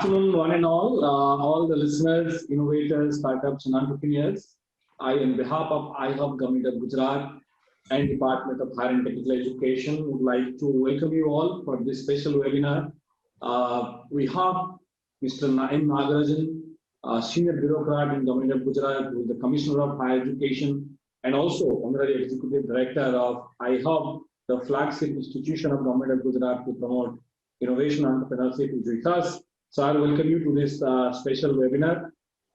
afternoon, one and all the listeners, innovators, startups, and entrepreneurs. I, on behalf of iHub Government of Gujarat and Department of Higher and Technical Education, would like to welcome you all for this special webinar. We have Mr. Naim Nagarajan, Senior Bureaucrat in Government of Gujarat, who is the Commissioner of Higher Education, and also Honorary Executive Director of iHub, the flagship institution of Government of Gujarat to promote innovation entrepreneurship, is with us. So I welcome you to this special webinar.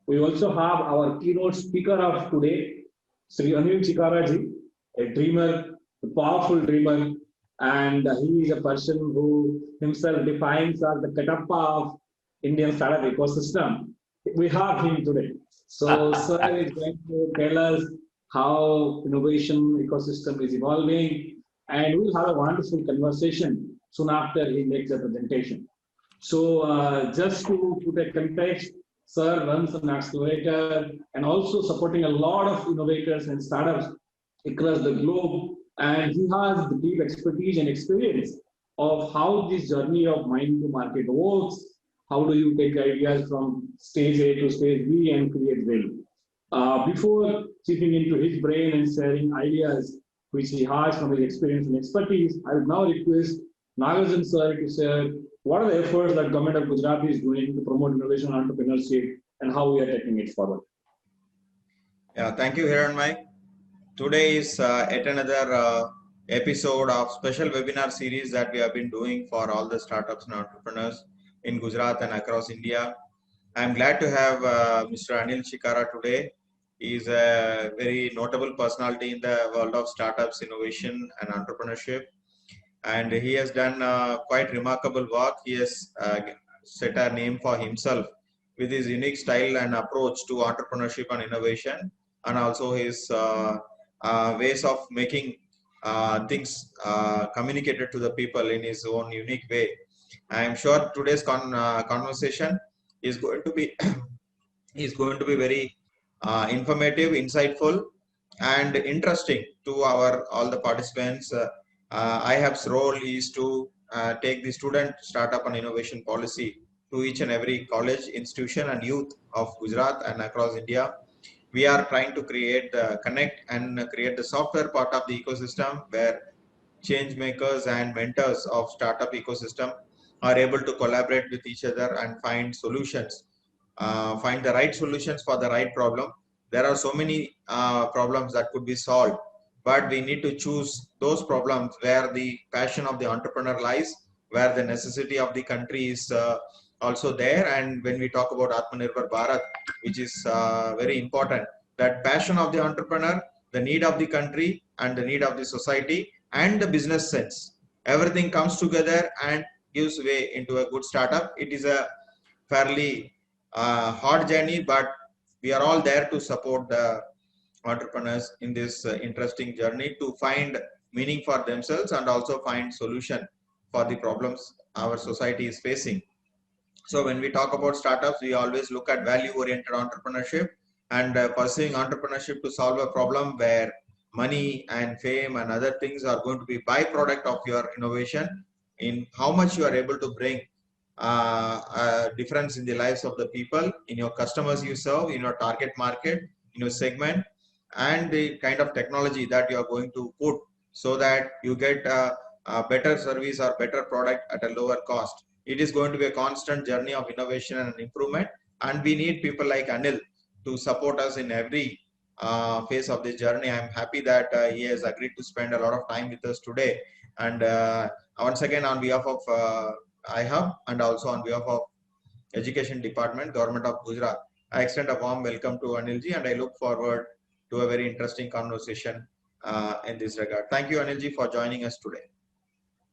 We also have our keynote speaker of today, Sri Anil Chikaraji, a dreamer, a powerful dreamer, and he is a person who himself defines as the Katappa of Indian startup ecosystem. We have him today. So sir is going to tell us how innovation ecosystem is evolving, and we'll have a wonderful conversation soon after he makes a presentation. So just to put a context, sir runs an accelerator and also supporting a lot of innovators and startups across the globe. And he has the deep expertise and experience of how this journey of mind to market works. How do you take ideas from stage A to stage B and create value? Before chipping into his brain and sharing ideas which he has from his experience and expertise, I would now request Nagarajan sir to share what are the efforts that Government of Gujarat is doing to promote innovation and entrepreneurship and how we are taking it forward. Yeah, thank you, Hiranmai. Today is yet another episode of special webinar series that we have been doing for all the startups and entrepreneurs in Gujarat and across India. I'm glad to have Mr. Anil Chikara today. He is a very notable personality in the world of startups, innovation, and entrepreneurship. And he has done quite remarkable work. He has set a name for himself with his unique style and approach to entrepreneurship and innovation, and also his ways of making things communicated to the people in his own unique way. I am sure today's conversation is going to be very informative, insightful, and interesting to all the participants. iHub's role is to take the student startup and innovation policy to each and every college, institution, and youth of Gujarat and across India. We are trying to create the connect and create the software part of the ecosystem where change makers and mentors of startup ecosystem are able to collaborate with each other and find solutions, find the right solutions for the right problem. There are so many problems that could be solved, but we need to choose those problems where the passion of the entrepreneur lies, where the necessity of the country is also there. And when we talk about Atmanirbhar Bharat, which is very important, that passion of the entrepreneur, the need of the country, and the need of the society, and the business sense, everything comes together and gives way into a good startup. It is a fairly hard journey, but we are all there to support the entrepreneurs in this interesting journey to find meaning for themselves and also find solution for the problems our society is facing. So when we talk about startups, we always look at value-oriented entrepreneurship and pursuing entrepreneurship to solve a problem where money and fame and other things are going to be byproduct of your innovation, in how much you are able to bring a difference in the lives of the people, in your customers you serve, in your target market, in your segment, and the kind of technology that you are going to put so that you get a better service or better product at a lower cost. It is going to be a constant journey of innovation and improvement, and we need people like Anil to support us in every phase of this journey. I'm happy that he has agreed to spend a lot of time with us today. And once again, on behalf of iHub and also on behalf of Education Department, Government of Gujarat, I extend a warm welcome to Anilji, and I look forward to a very interesting conversation in this regard. Thank you, Anilji, for joining us today.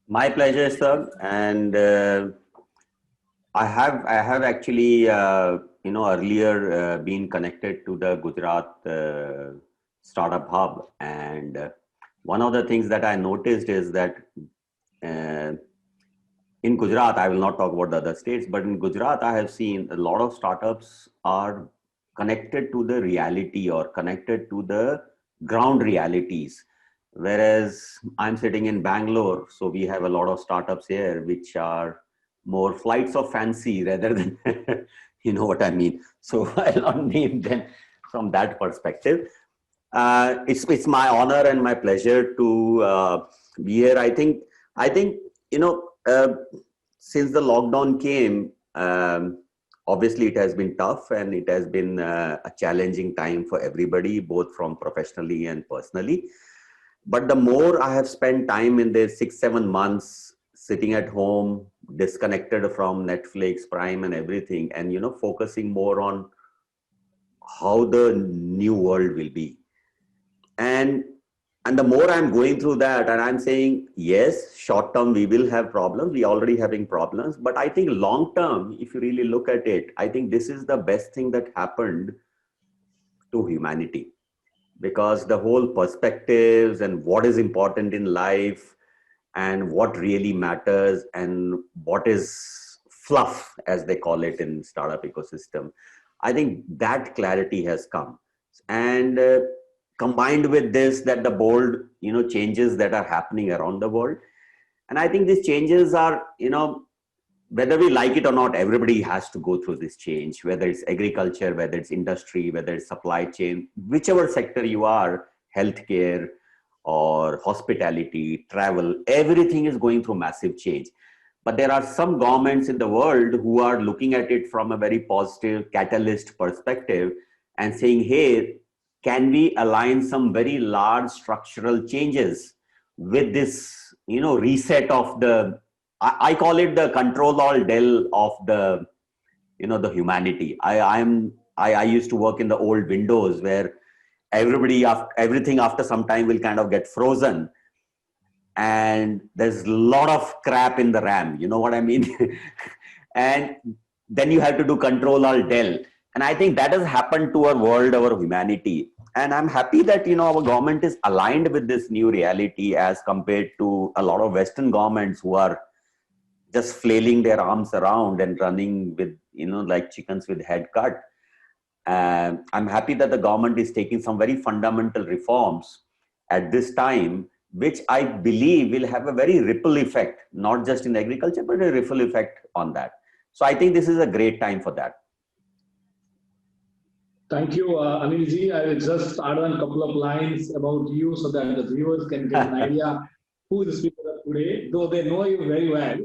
My pleasure, sir. And I have actually earlier been connected to the Gujarat Startup Hub, and one of the things that I noticed is that in Gujarat, I will not talk about the other states, but in Gujarat, I have seen a lot of startups are connected to the reality or connected to the ground realities. Whereas I'm sitting in Bangalore, so we have a lot of startups here which are more flights of fancy rather than, you know what I mean. So I'll not name them from that perspective. It's my honor and my pleasure to be here. I think you know, since the lockdown came, obviously it has been tough and it has been a challenging time for everybody, both from professionally and personally. But the more I have spent time in the 6-7 months sitting at home, disconnected from Netflix, Prime, and everything, and you know, focusing more on how the new world will be. And the more I'm going through that, and I'm saying, yes, short term we will have problems. We already having problems, but I think long term, if you really look at it, I think this is the best thing that happened to humanity, because the whole perspectives and what is important in life and what really matters and what is fluff, as they call it in startup ecosystem, I think that clarity has come. And combined with this, that the bold, you know, changes that are happening around the world. And I think these changes are, you know, whether we like it or not, everybody has to go through this change, whether it's agriculture, whether it's industry, whether it's supply chain, whichever sector you are, healthcare or hospitality, travel, everything is going through massive change. But there are some governments in the world who are looking at it from a very positive catalyst perspective and saying, hey, can we align some very large structural changes with this, you know, reset of the, I call it the control all del of the, you know, the humanity. I used to work in the old Windows where everything after some time will kind of get frozen. And there's a lot of crap in the RAM, you know what I mean? And then you have to do control all del. And I think that has happened to our world, our humanity. And I'm happy that, you know, our government is aligned with this new reality as compared to a lot of Western governments who are just flailing their arms around and running with, you know, like chickens with head cut. I'm happy that the government is taking some very fundamental reforms at this time, which I believe will have a very ripple effect, not just in agriculture, but a ripple effect on that. So I think this is a great time for that. Thank you, Anilji. I will just add on a couple of lines about you so that the viewers can get an idea who is the speaker of today, though they know you very well.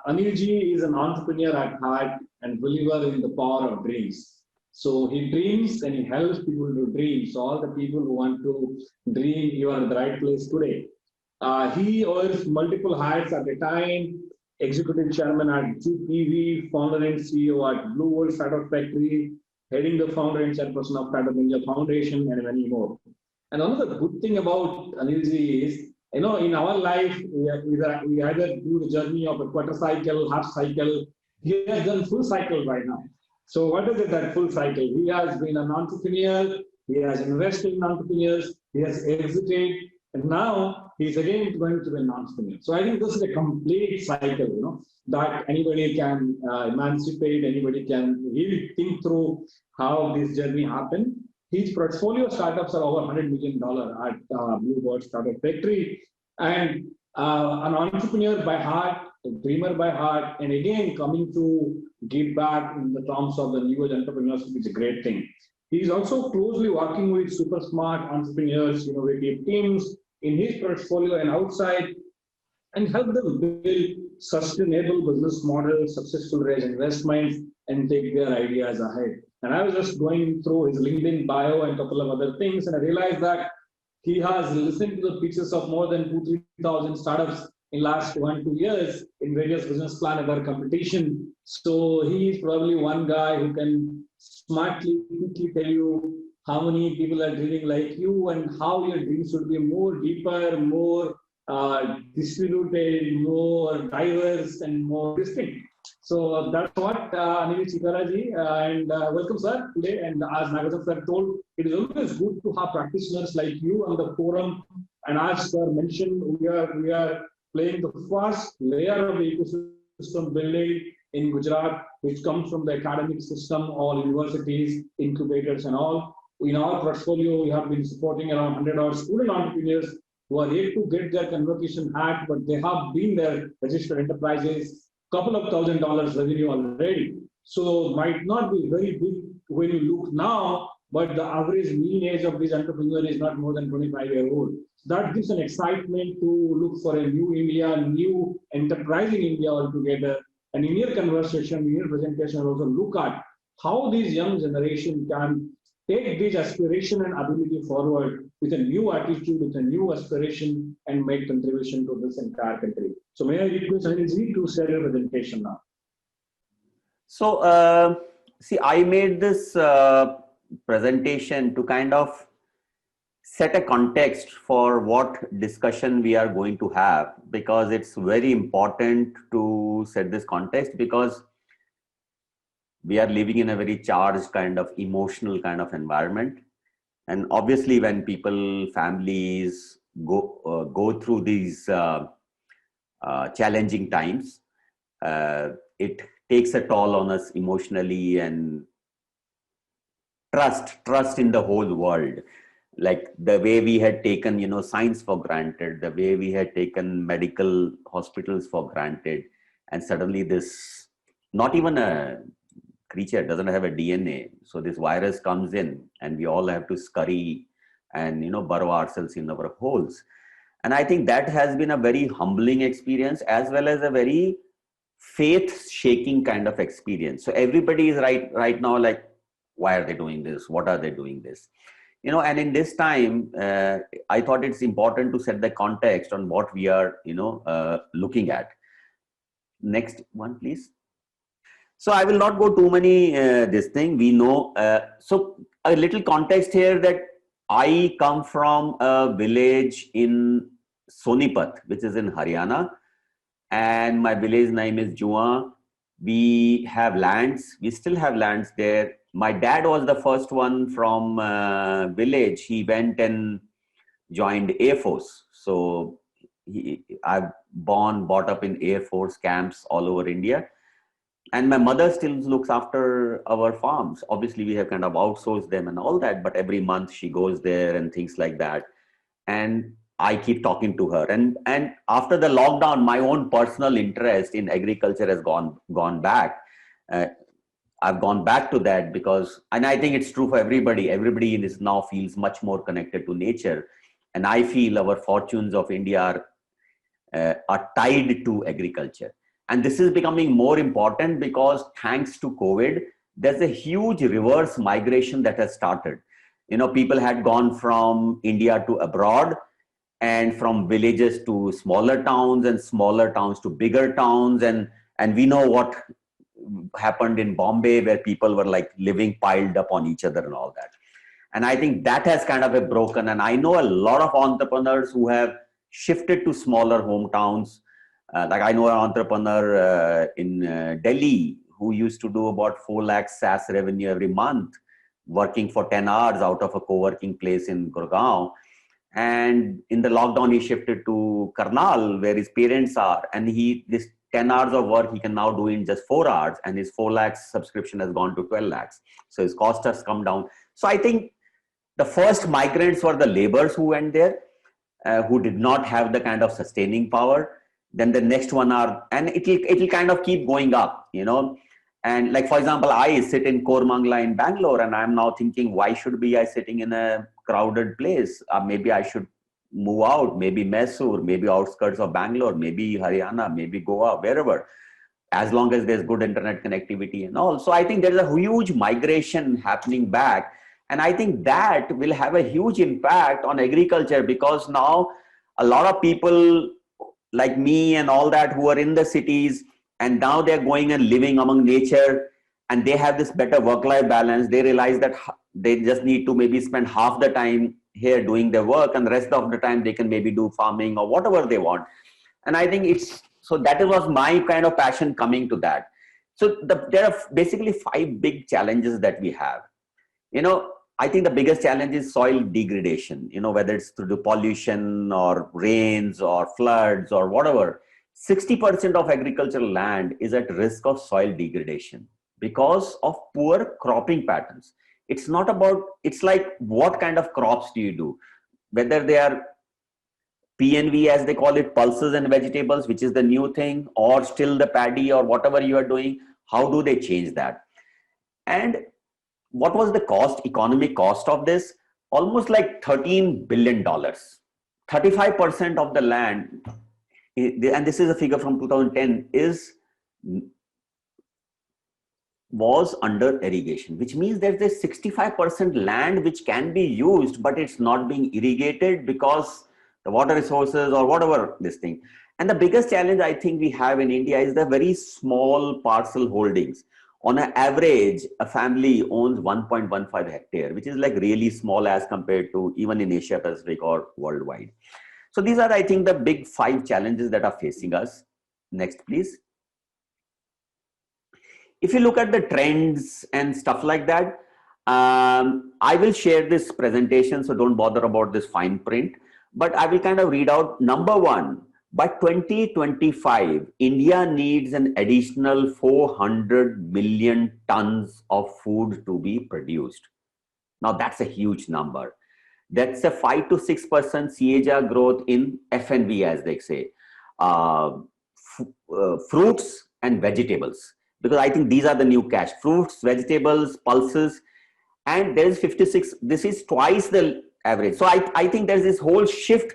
Anilji is an entrepreneur at heart and believer in the power of dreams. So he dreams and he helps people to dream. So all the people who want to dream, you are in the right place today. He wears multiple hats at a time. Executive chairman at GPV, founder and CEO at Blue World Startup Factory, heading the founder and chairperson of Startup India Foundation, and many more. And another good thing about Anilji is, you know, in our life, we either do the journey of a quarter cycle, half cycle. He has done full cycle right now. So what is it, that full cycle? He has been an entrepreneur, he has invested in entrepreneurs, he has exited, and now he's again going to be an entrepreneur. So I think this is a complete cycle, you know, that anybody can emancipate, anybody can really think through how this journey happened. His portfolio startups are over $100 million at Blue World Startup Factory, and an entrepreneur by heart, a dreamer by heart, and again coming to give back in the terms of the new age entrepreneurship is a great thing. He's also closely working with super smart entrepreneurs, innovative teams in his portfolio and outside, and help them build sustainable business models, successful raise investments, and take their ideas ahead. And I was just going through his LinkedIn bio and a couple of other things, and I realized that he has listened to the pitches of more than 2,000-3,000 startups in last 1-2 years in various business plan and other competition. So he is probably one guy who can smartly, quickly tell you how many people are dreaming like you and how your dreams should be more deeper, more distributed, more diverse, and more distinct. So that's what Anil Chikaraji, and welcome sir today. And as Nagaraj sir told, it is always good to have practitioners like you on the forum. And as sir mentioned, we are playing the first layer of the ecosystem building in Gujarat, which comes from the academic system, all universities, incubators and all. In our portfolio, we have been supporting around 100 student entrepreneurs who are yet to get their convocation hat, but they have been there, registered enterprises, couple of $1,000 revenue already. So might not be very big when you look now, but the average mean age of this entrepreneur is not more than 25-year-old. That gives an excitement to look for a new India, new enterprise in India altogether. And in your conversation, in your presentation, also look at how this young generation can take this aspiration and ability forward with a new attitude, with a new aspiration, and make contribution to this entire country. So may I request Anilji to share your presentation now? So, see, I made this presentation to kind of set a context for what discussion we are going to have, because it's very important to set this context, because we are living in a very charged kind of emotional kind of environment. And obviously when people, families go through these challenging times, it takes a toll on us emotionally, and trust in the whole world. Like the way we had taken, you know, science for granted, the way we had taken medical hospitals for granted, and suddenly this, not even a creature, doesn't have a DNA. So this virus comes in and we all have to scurry and, you know, burrow ourselves in our holes. And I think that has been a very humbling experience, as well as a very faith shaking kind of experience. So everybody is right now like, why are they doing this? What are they doing this? You know, and in this time, I thought it's important to set the context on what we are, you know, looking at. Next one, please. So I will not go too many this thing. We know. So a little context here, that I come from a village in Sonipat, which is in Haryana, and my village name is Juan. We have lands. We still have lands there. My dad was the first one from village. He went and joined Air Force. So I've brought up in Air Force camps all over India. And my mother still looks after our farms. Obviously, we have kind of outsourced them and all that, but every month she goes there and things like that. And I keep talking to her. And after the lockdown, my own personal interest in agriculture has gone back. I've gone back to that because, and I think it's true for everybody. Everybody in this now feels much more connected to nature. And I feel our fortunes of India are tied to agriculture. And this is becoming more important because thanks to COVID, there's a huge reverse migration that has started. You know, people had gone from India to abroad, and from villages to smaller towns, and smaller towns to bigger towns. And we know what happened in Bombay, where people were like living piled up on each other and all that. And I think that has kind of broken. And I know a lot of entrepreneurs who have shifted to smaller hometowns. Like I know an entrepreneur in Delhi who used to do about 4 lakh SaaS revenue every month, working for 10 hours out of a co-working place in Gurgaon. And in the lockdown, he shifted to Karnal, where his parents are. And this 10 hours of work he can now do in just 4 hours. And his 4 lakhs subscription has gone to 12 lakhs. So his cost has come down. So I think the first migrants were the laborers who went there, who did not have the kind of sustaining power. Then the next one are, and it'll kind of keep going up, you know. And like, for example, I sit in Koramangala in Bangalore, and I'm now thinking, why should be I sitting in a crowded place? Maybe I should move out, maybe Mysore, maybe outskirts of Bangalore, maybe Haryana, maybe Goa, wherever, as long as there's good internet connectivity and all. So I think there's a huge migration happening back. And I think that will have a huge impact on agriculture, because now a lot of people like me and all that who are in the cities, and now they're going and living among nature, and they have this better work-life balance. They realize that they just need to maybe spend half the time here doing their work, and the rest of the time they can maybe do farming or whatever they want. And I think so that was my kind of passion coming to that. So there are basically 5 big challenges that we have. You know, I think the biggest challenge is soil degradation, you know, whether it's through the pollution or rains or floods or whatever. 60% of agricultural land is at risk of soil degradation because of poor cropping patterns. It's not about, it's like what kind of crops do you do? Whether they are PNV, as they call it, pulses and vegetables, which is the new thing, or still the paddy or whatever you are doing? How do they change that? And what was the cost, economic cost of this? Almost like $13 billion. 35% of the land, and this is a figure from 2010, was under irrigation, which means there's a 65% land which can be used, but it's not being irrigated because the water resources or whatever this thing. And the biggest challenge I think we have in India is the very small parcel holdings. On an average, a family owns 1.15 hectare, which is like really small as compared to even in Asia Pacific or worldwide. So these are, I think, the big 5 challenges that are facing us. Next, please. If you look at the trends and stuff like that, I will share this presentation, so don't bother about this fine print, but I will kind of read out. Number 1, by 2025, India needs an additional 400 million tons of food to be produced. Now that's a huge number. That's a 5 to 6% CAGR growth in F&B, as they say, fruits and vegetables. Because I think these are the new cash: fruits, vegetables, pulses, and there is 56. This is twice the average. So I think there's this whole shift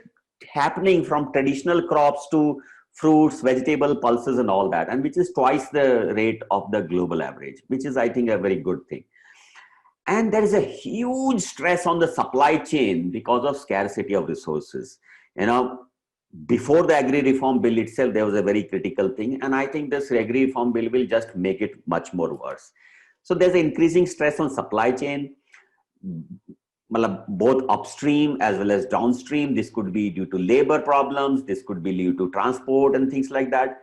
happening from traditional crops to fruits, vegetable, pulses, and all that, and which is twice the rate of the global average, which is, I think, a very good thing. And there is a huge stress on the supply chain because of scarcity of resources. You know, before the agri reform bill itself, there was a very critical thing. And I think this agri reform bill will just make it much more worse. So there's an increasing stress on supply chain, both upstream as well as downstream. This could be due to labor problems. This could be due to transport and things like that.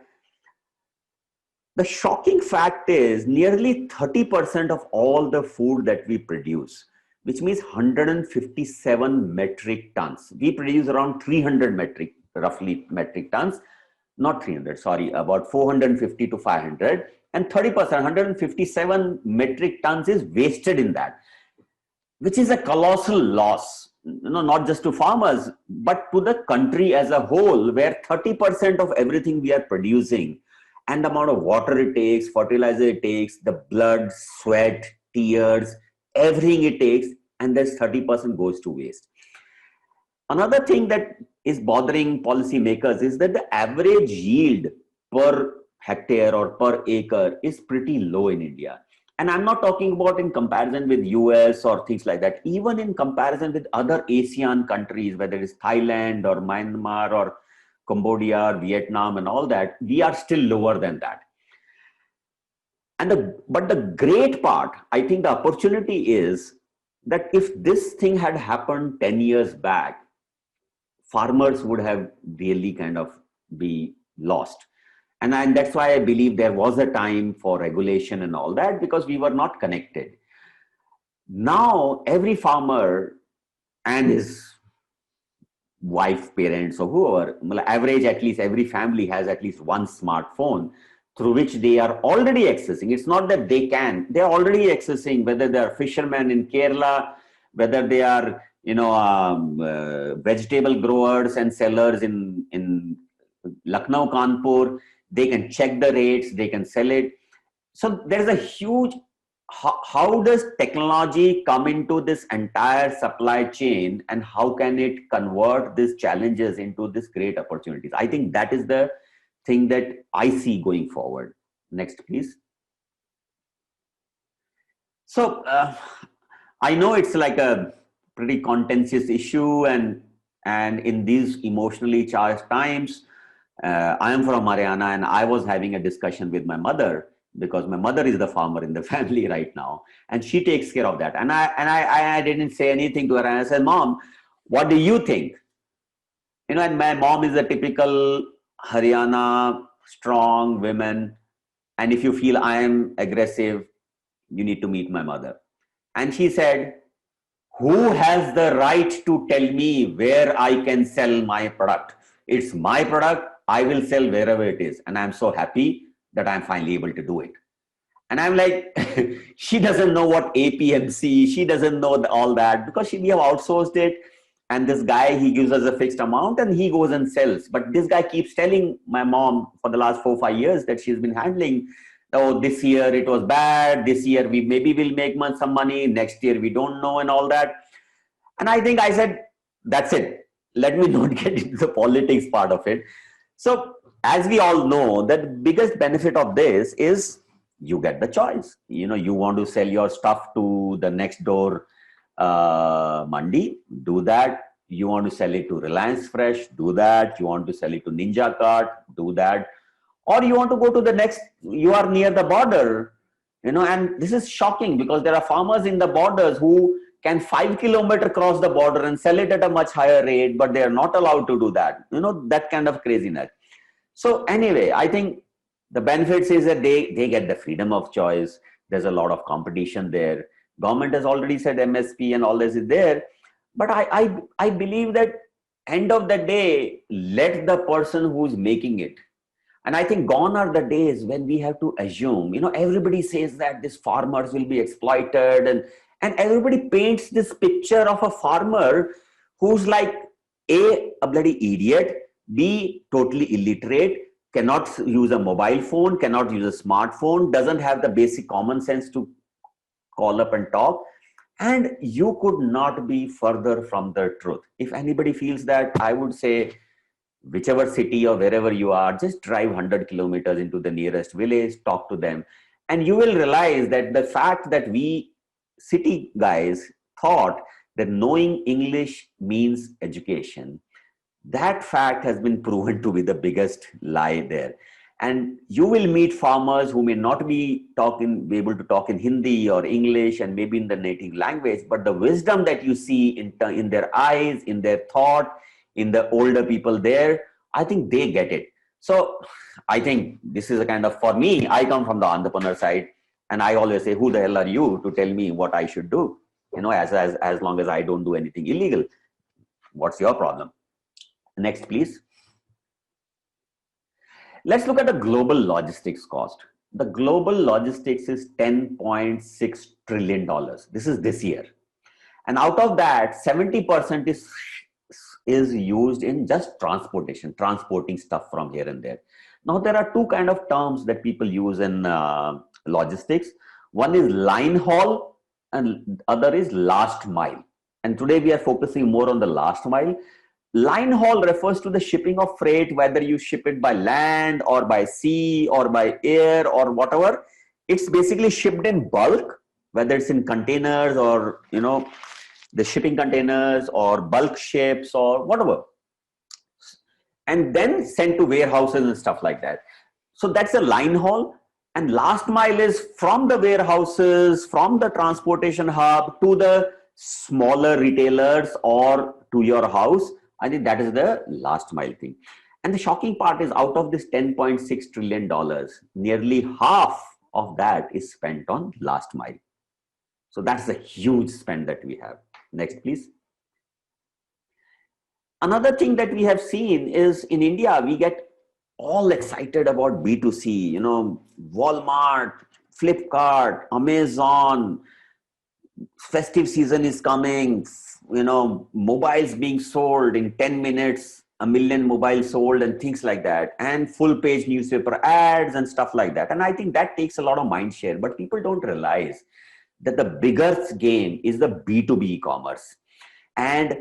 The shocking fact is nearly 30% of all the food that we produce, which means 157 metric tons. We produce around 300 roughly metric tons, not 300, sorry, about 450 to 500, and 30%, 157 metric tons is wasted in that, which is a colossal loss, not just to farmers, but to the country as a whole, where 30% of everything we are producing and the amount of water it takes, fertilizer it takes, the blood, sweat, tears, everything it takes, and this 30% goes to waste. Another thing that is bothering policymakers is that the average yield per hectare or per acre is pretty low in India. And I'm not talking about in comparison with US or things like that. Even in comparison with other ASEAN countries, whether it's Thailand or Myanmar or Cambodia or Vietnam and all that, we are still lower than that. But the great part, I think the opportunity is that if this thing had happened 10 years back, farmers would have really kind of be lost. And that's why I believe there was a time for regulation and all that, because we were not connected. Now, every farmer and his wife, parents, or whoever, average, at least every family has at least one smartphone through which they are already accessing. It's not that they can, they're already accessing, whether they are fishermen in Kerala, whether they are, vegetable growers and sellers in Lucknow, Kanpur. They can check the rates, they can sell it. So there's a huge, how does technology come into this entire supply chain, and how can it convert these challenges into these great opportunities? I think that is the thing that I see going forward. Next, please. So I know it's like a pretty contentious issue, and in these emotionally charged times, I am from Haryana, and I was having a discussion with my mother, because my mother is the farmer in the family right now, and she takes care of that. And I didn't say anything to her, and I said, "Mom, what do you think?" And my mom is a typical Haryana strong woman, and if you feel I am aggressive, you need to meet my mother. And she said, "Who has the right to tell me where I can sell my product? It's my product. I will sell wherever it is." And I'm so happy that I'm finally able to do it. And I'm like, she doesn't know what APMC, she doesn't know all that, because we have outsourced it. and this guy, he gives us a fixed amount and he goes and sells. But this guy keeps telling my mom for the last 4 or 5 years that she's been handling, oh, this year it was bad, this year we maybe will make some money, next year we don't know, and all that. And I think I said, that's it, let me not get into the politics part of it. So as we all know, that the biggest benefit of this is you get the choice. You know, you want to sell your stuff to the next door mandi, do that. You want to sell it to Reliance Fresh, do that. You want to sell it to Ninja Cart, do that. Or you want to go to the next, you are near the border, you know, and this is shocking because there are farmers in the borders who can 5 kilometers cross the border and sell it at a much higher rate, but they are not allowed to do that. You know, that kind of craziness. So anyway, I think the benefits is that they get the freedom of choice. There's a lot of competition there. Government has already said MSP and all this is there. But I believe that end of the day, let the person who's making it. And I think gone are the days when we have to assume, you know, everybody says that these farmers will be exploited, and everybody paints this picture of a farmer who's like a bloody idiot, B, totally illiterate, cannot use a mobile phone, cannot use a smartphone, doesn't have the basic common sense to call up and talk. And you could not be further from the truth. If anybody feels that, I would say, whichever city or wherever you are, just drive 100 kilometers into the nearest village, talk to them. And you will realize that the fact that we city guys thought that knowing English means education, that fact has been proven to be the biggest lie there. And you will meet farmers who may not be able to talk in Hindi or English and maybe in the native language, but the wisdom that you see in their eyes, in their thought, in the older people there, I think they get it. So I think this is a kind of, for me, I come from the entrepreneur side, and I always say, who the hell are you to tell me what I should do? You know, as long as I don't do anything illegal, what's your problem? Next, please. Let's look at the global logistics cost. The global logistics is $10.6 trillion. This is this year. And out of that, 70% is used in just transportation, transporting stuff from here and there. Now, there are two kind of terms that people use in logistics. One is line haul and other is last mile. And today we are focusing more on the last mile. Line haul refers to the shipping of freight, whether you ship it by land or by sea or by air or whatever. It's basically shipped in bulk, whether it's in containers or, you know, the shipping containers or bulk ships or whatever, and then sent to warehouses and stuff like that. So that's a line haul. And last mile is from the warehouses, from the transportation hub to the smaller retailers or to your house. I think that is the last mile thing. And the shocking part is, out of this $10.6 trillion, nearly half of that is spent on last mile. So that's a huge spend that we have. Next, please. Another thing that we have seen is in India, we get all excited about B2C, you know, Walmart, Flipkart, Amazon, festive season is coming, you know, mobiles being sold in 10 minutes, 1 million mobiles sold and things like that, and full page newspaper ads and stuff like that. And I think that takes a lot of mind share, but people don't realize that the bigger game is the B2B e-commerce. And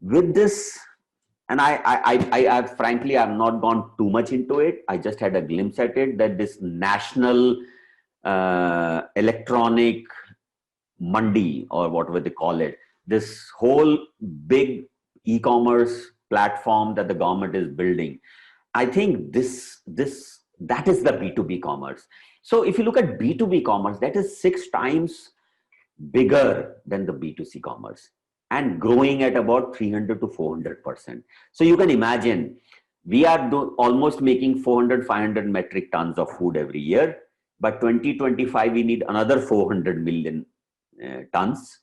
with this, and I frankly, I've not gone too much into it. I just had a glimpse at it, that this national electronic mandi, or whatever they call it, this whole big e-commerce platform that the government is building, I think that is the B2B commerce. So if you look at B2B commerce, that is 6 times bigger than the B2C commerce and growing at about 300 to 400%. So you can imagine, we are almost making 400-500 metric tons of food every year. By 2025, we need another 400 million tons.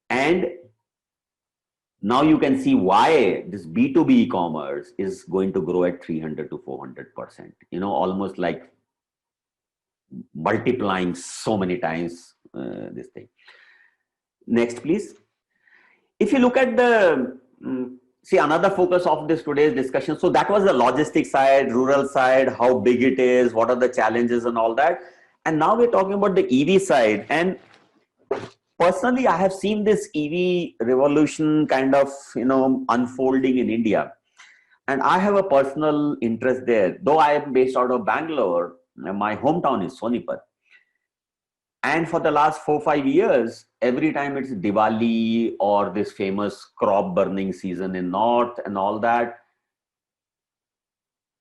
And now you can see why this B2B e-commerce is going to grow at 300 to 400%, you know, almost like multiplying so many times this thing. Next, please. if you look at the, see, another focus of this today's discussion. So that was the logistics side, rural side, how big it is, what are the challenges and all that. And now we're talking about the EV side. And personally, I have seen this EV revolution kind of, unfolding in India. And I have a personal interest there. Though I am based out of Bangalore, my hometown is Sonipat. And for the last 4-5 years, every time it's Diwali or this famous crop burning season in North and all that,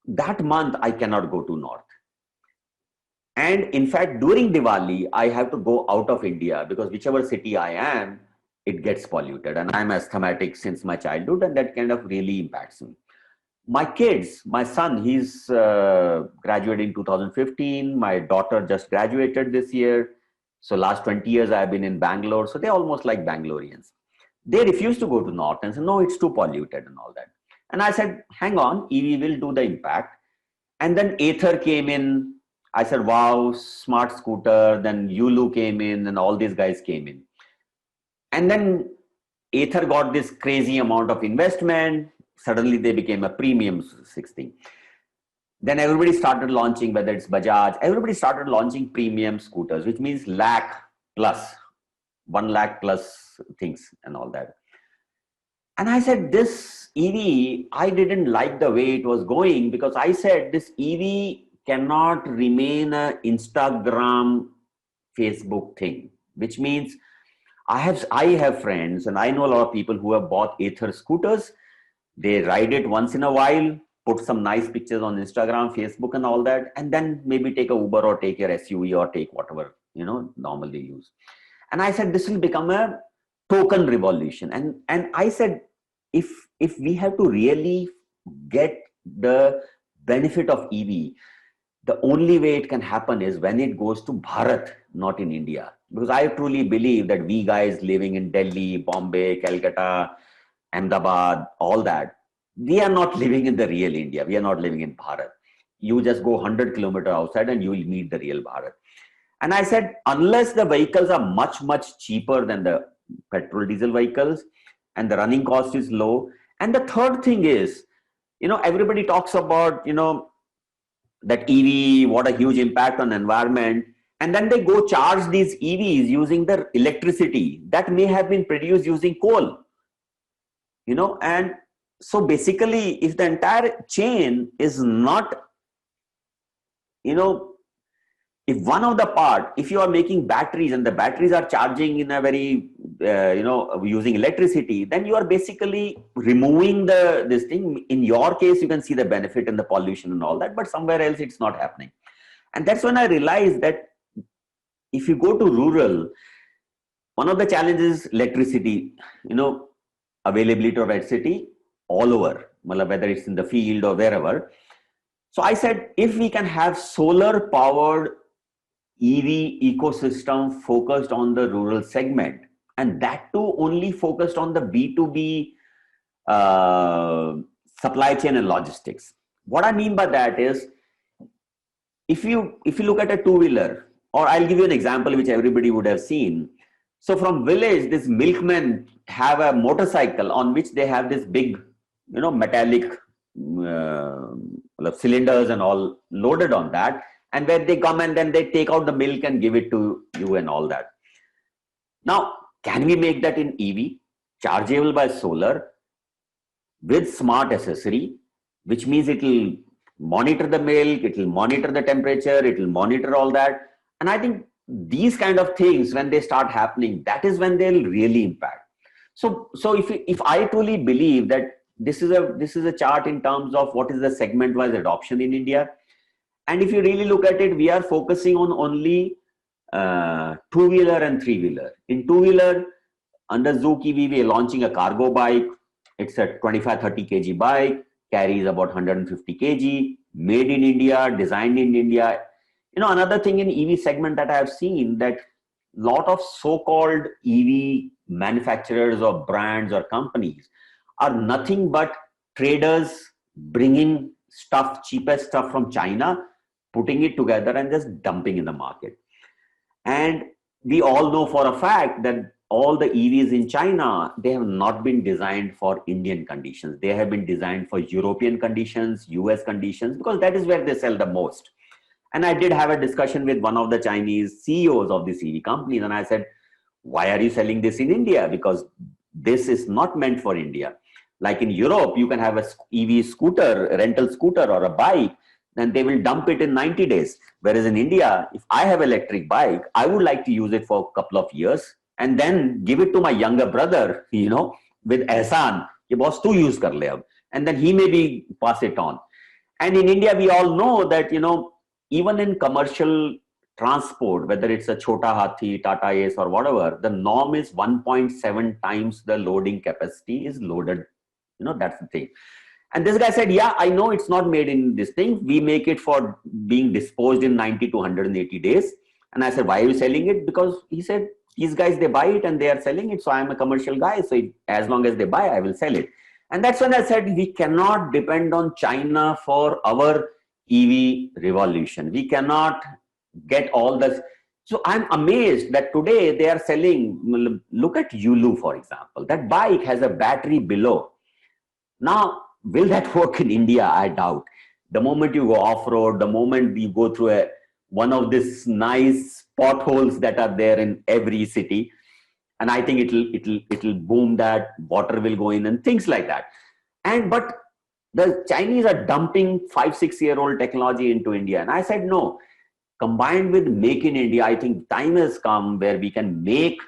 that month I cannot go to North. And in fact, during Diwali, I have to go out of India because whichever city I am, it gets polluted. And I'm asthmatic since my childhood, and that kind of really impacts me. My kids, my son, he's graduated in 2015. My daughter just graduated this year. So last 20 years I've been in Bangalore. So they're almost like Bangaloreans. They refuse to go to North and say, no, it's too polluted and all that. And I said, hang on, EV will do the impact. And then Ather came in. I said, wow, smart scooter. Then Yulu came in and all these guys came in. And then Ather got this crazy amount of investment. Suddenly they became a premium 16. Then everybody started launching, whether it's Bajaj, everybody started launching premium scooters, which means lakh plus, 1 lakh plus things and all that. And I said, this EV, I didn't like the way it was going because I said this EV cannot remain an Instagram, Facebook thing, which means I have friends and I know a lot of people who have bought Ather scooters. They ride it once in a while, put some nice pictures on Instagram, Facebook and all that, and then maybe take a Uber or take your SUV or take whatever, normally use. And I said, this will become a token revolution. And I said, if we have to really get the benefit of EV, the only way it can happen is when it goes to Bharat, not in India. Because I truly believe that we guys living in Delhi, Bombay, Calcutta, Ahmedabad, all that, we are not living in the real India. We are not living in Bharat. You just go 100 kilometers outside and you will meet the real Bharat. And I said, unless the vehicles are much, much cheaper than the petrol diesel vehicles and the running cost is low. And the third thing is, everybody talks about, that EV, what a huge impact on environment. And then they go charge these EVs using the electricity that may have been produced using coal. And so basically, if the entire chain is not, if one of the part, if you are making batteries and the batteries are charging in a very, using electricity, then you are basically removing this thing. In your case, you can see the benefit and the pollution and all that, but somewhere else it's not happening. And that's when I realized that if you go to rural, one of the challenges is electricity, availability of electricity all over, whether it's in the field or wherever. So I said, if we can have solar powered EV ecosystem focused on the rural segment, and that too only focused on the B2B supply chain and logistics. What I mean by that is, if you look at a two-wheeler, or I'll give you an example which everybody would have seen. So from village, this milkmen have a motorcycle on which they have this big, metallic cylinders and all loaded on that. And where they come and then they take out the milk and give it to you and all that. Now, can we make that in EV, chargeable by solar, with smart accessory, which means it will monitor the milk, it will monitor the temperature, it will monitor all that. And I think these kind of things, when they start happening, that is when they'll really impact. So if I truly believe that this is a chart in terms of what is the segment-wise adoption in India. And if you really look at it, we are focusing on only two-wheeler and three-wheeler. In two-wheeler, under Zook EV, we are launching a cargo bike. It's a 25-30 kg bike, carries about 150 kg, made in India, designed in India. Another thing in EV segment that I have seen, that lot of so-called EV manufacturers or brands or companies are nothing but traders bringing stuff, cheapest stuff from China, putting it together and just dumping in the market. And we all know for a fact that all the EVs in China, they have not been designed for Indian conditions. They have been designed for European conditions, US conditions, because that is where they sell the most. And I did have a discussion with one of the Chinese CEOs of these EV companies. And I said, why are you selling this in India? Because this is not meant for India. Like in Europe, you can have a EV scooter, a rental scooter or a bike, and they will dump it in 90 days. Whereas in India, if I have an electric bike, I would like to use it for a couple of years and then give it to my younger brother, with Ehsan, ye boss tu use kar le ab. And then he maybe pass it on. And in India, we all know that, even in commercial transport, whether it's a Chota Hathi, Tata Ace or whatever, the norm is 1.7 times the loading capacity is loaded. That's the thing. And this guy said, yeah, I know it's not made in this thing. We make it for being disposed in 90 to 180 days. And I said, why are you selling it? Because he said, these guys, they buy it and they are selling it. So I'm a commercial guy. So as long as they buy, I will sell it. And that's when I said, we cannot depend on China for our EV revolution. We cannot get all this. So I'm amazed that today they are selling, look at Yulu, for example. That bike has a battery below. Now, will that work in India? I doubt. The moment you go off-road, the moment you go through one of these nice potholes that are there in every city, and I think it'll boom, that water will go in and things like that. But the Chinese are dumping 5-6 year old technology into India. And I said, no, combined with Make in India, I think time has come where we can make,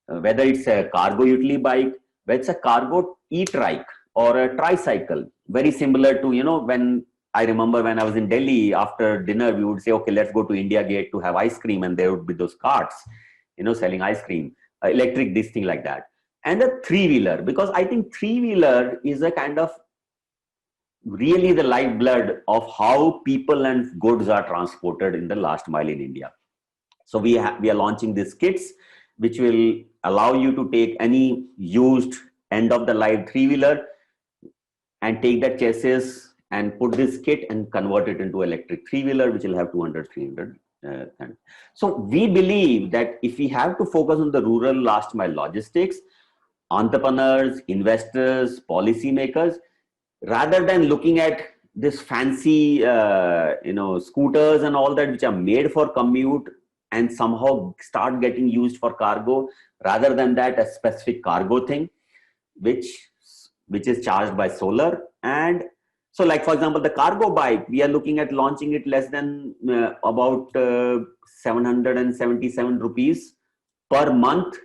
whether it's a cargo utility bike, whether it's a cargo e-trike or a tricycle, very similar to, when I remember when I was in Delhi, after dinner, we would say, okay, let's go to India Gate to have ice cream. And there would be those carts, selling ice cream, electric, this thing like that. And a three-wheeler, because I think three-wheeler is a kind of really the lifeblood of how people and goods are transported in the last mile in India. So we are launching these kits, which will allow you to take any used end of the life three-wheeler and take that chassis and put this kit and convert it into electric three-wheeler, which will have 200, 300. So we believe that if we have to focus on the rural last mile logistics, entrepreneurs, investors, policymakers, rather than looking at this fancy, scooters and all that, which are made for commute and somehow start getting used for cargo, rather than that, a specific cargo thing, which is charged by solar. And so, like, for example, the cargo bike, we are looking at launching it less than about 777 rupees per month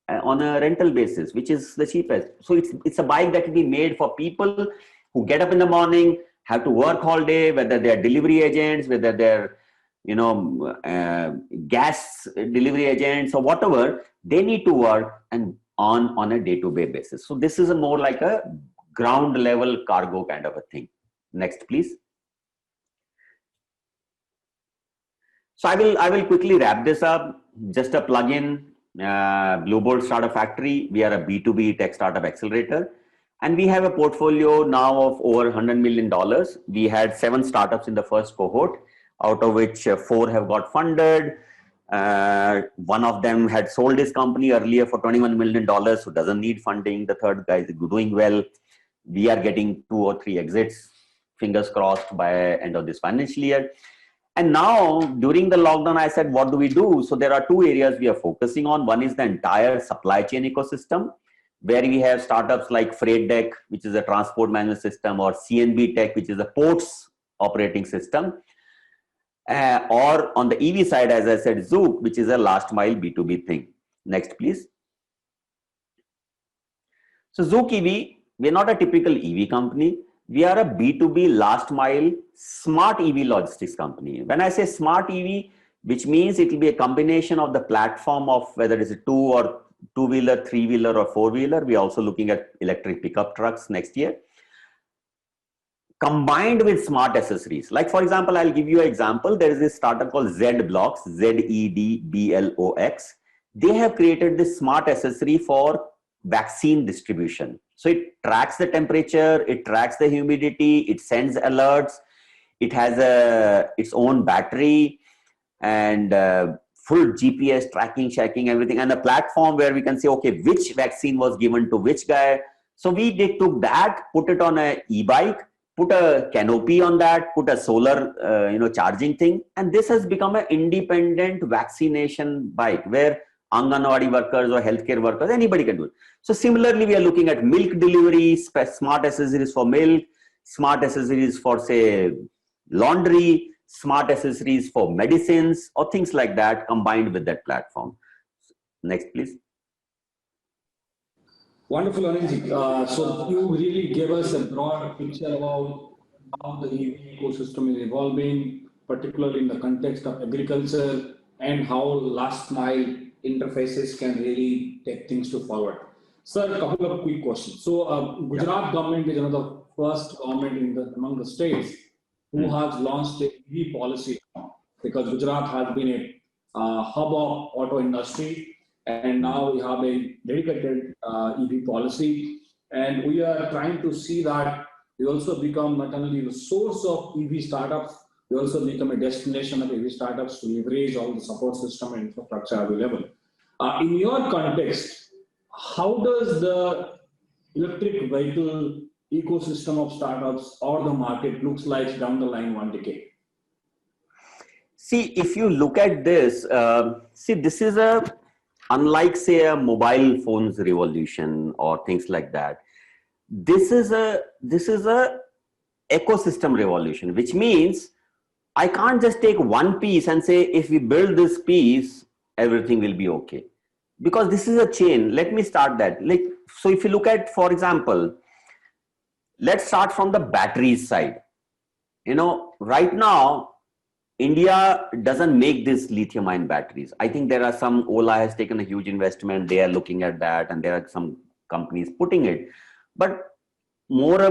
on a rental basis, which is the cheapest. So it's a bike that will be made for people who get up in the morning, have to work all day, whether they're delivery agents, whether they're, gas delivery agents or whatever, they need to work and on a day-to-day basis. So this is a more like a ground level cargo kind of a thing. Next, please. So I will quickly wrap this up. Just a plug-in. Bluebolt Startup Factory. We are a B2B tech startup accelerator, and we have a portfolio now of over $100 million. We had 7 startups in the first cohort, out of which 4 have got funded. One of them had sold his company earlier for $21 million, who doesn't need funding. The third guy is doing well. We are getting 2 or 3 exits, fingers crossed, by end of this financial year. And now, during the lockdown, I said, what do we do? So there are 2 areas we are focusing on. One is the entire supply chain ecosystem, where we have startups like FreightDeck, which is a transport management system, or CNB Tech, which is a ports operating system. Or on the EV side, as I said, Zook, which is a last mile B2B thing. Next, please. So Zook EV, we're not a typical EV company. We are a B2B last mile smart EV logistics company. When I say smart EV, which means it will be a combination of the platform of whether it's a 2-wheeler, 3-wheeler or 4-wheeler. We're also looking at electric pickup trucks next year, combined with smart accessories. Like, for example, I'll give you an example. There is this startup called ZBlocks, ZEDBLOX. They have created this smart accessory for vaccine distribution. So it tracks the temperature, it tracks the humidity, it sends alerts, it has its own battery, and full GPS tracking, checking everything, and a platform where we can say, okay, which vaccine was given to which guy. So we took that, put it on a e-bike, put a canopy on that, put a solar, charging thing. And this has become an independent vaccination bike where Anganwadi workers or healthcare workers, anybody can do it. So similarly, we are looking at milk delivery, smart accessories for milk, smart accessories for, say, laundry, smart accessories for medicines, or things like that combined with that platform. Next, please. Wonderful, Anilji. So you really gave us a broad picture about how the EV ecosystem is evolving, particularly in the context of agriculture, and how last mile interfaces can really take things to forward. Sir, a couple of quick questions. So Gujarat government is one of the first government among the states who has launched a EV policy, because Gujarat has been a hub of auto industry, and now we have a dedicated EV policy, and we are trying to see that we also become not only the source of EV startups, we also become a destination of EV startups to leverage all the support system and infrastructure available. In your context, how does the electric vehicle ecosystem of startups or the market looks like down the line 1 decade? See, if you look at this, this is unlike, say, a mobile phones revolution or things like that. This is a ecosystem revolution, which means I can't just take one piece and say, if we build this piece, everything will be okay. Because this is a chain. Let me start that. So if you look at, for example, let's start from the batteries side. Right now, India doesn't make these lithium-ion batteries. I think there are some, Ola has taken a huge investment. They are looking at that, and there are some companies putting it. But more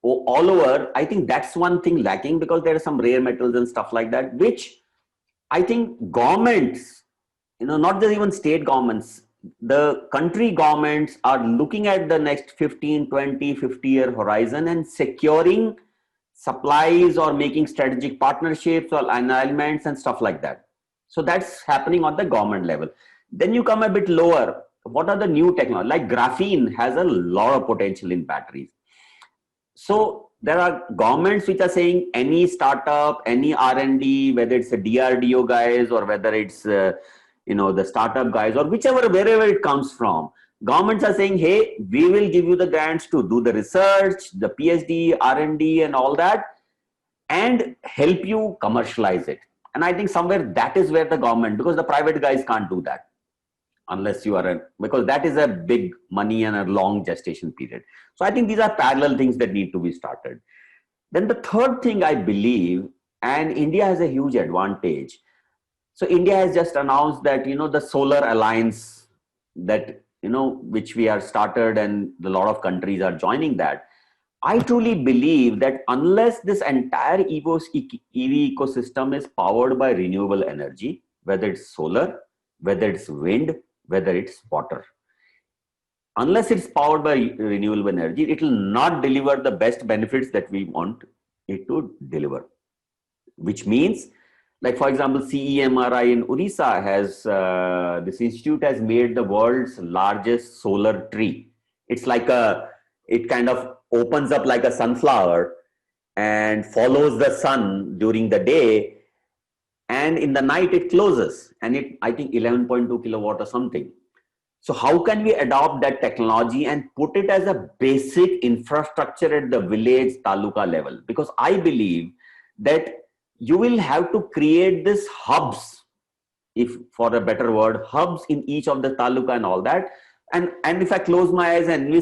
all over, I think that's one thing lacking, because there are some rare metals and stuff like that, which I think governments, not just even state governments, the country governments are looking at the next 15, 20, 50-year horizon and securing supplies or making strategic partnerships or alignments and stuff like that. So that's happening on the government level. Then you come a bit lower. What are the new technologies? Like graphene has a lot of potential in batteries. So there are governments which are saying any startup, any R&D, whether it's a DRDO guys or whether it's the startup guys or wherever it comes from, governments are saying, hey, we will give you the grants to do the research, the PhD, R&D and all that, and help you commercialize it. And I think somewhere that is where the government, because the private guys can't do that unless you are because that is a big money and a long gestation period. So I think these are parallel things that need to be started. Then the third thing I believe, and India has a huge advantage. So India has just announced that, the Solar Alliance that, which we are started, and a lot of countries are joining that. I truly believe that unless this entire EV ecosystem is powered by renewable energy, whether it's solar, whether it's wind, whether it's water, unless it's powered by renewable energy, it will not deliver the best benefits that we want it to deliver. Which means, like for example, CEMRI in Odisha has, this institute has made the world's largest solar tree. It's like it kind of opens up like a sunflower and follows the sun during the day, and in the night it closes, and I think 11.2 kilowatt or something. So how can we adopt that technology and put it as a basic infrastructure at the village taluka level? Because I believe that you will have to create these hubs, if for a better word, hubs in each of the taluka and all that. And if I close my eyes and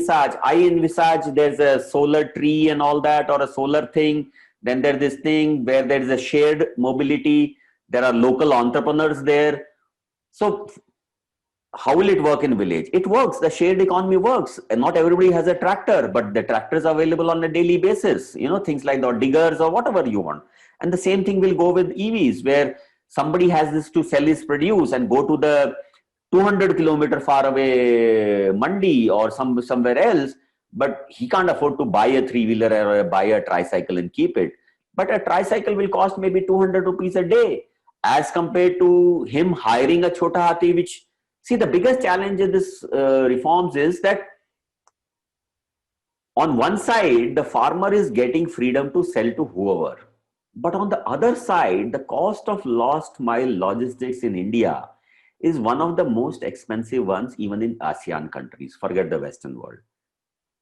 I envisage there's a solar tree and all that, or a solar thing. Then there's this thing where there is a shared mobility. There are local entrepreneurs there. So how will it work in village? It works. The shared economy works. And not everybody has a tractor, but the tractor is available on a daily basis. Things like the diggers or whatever you want. And the same thing will go with EVs, where somebody has this to sell his produce and go to the 200 kilometer far away mandi or somewhere else, but he can't afford to buy a three-wheeler or buy a tricycle and keep it. But a tricycle will cost maybe 200 rupees a day. as compared to him hiring a chota hathi, which, see, the biggest challenge in this reforms is that on one side, the farmer is getting freedom to sell to whoever. But on the other side, the cost of last mile logistics in India is one of the most expensive ones, even in ASEAN countries, forget the Western world.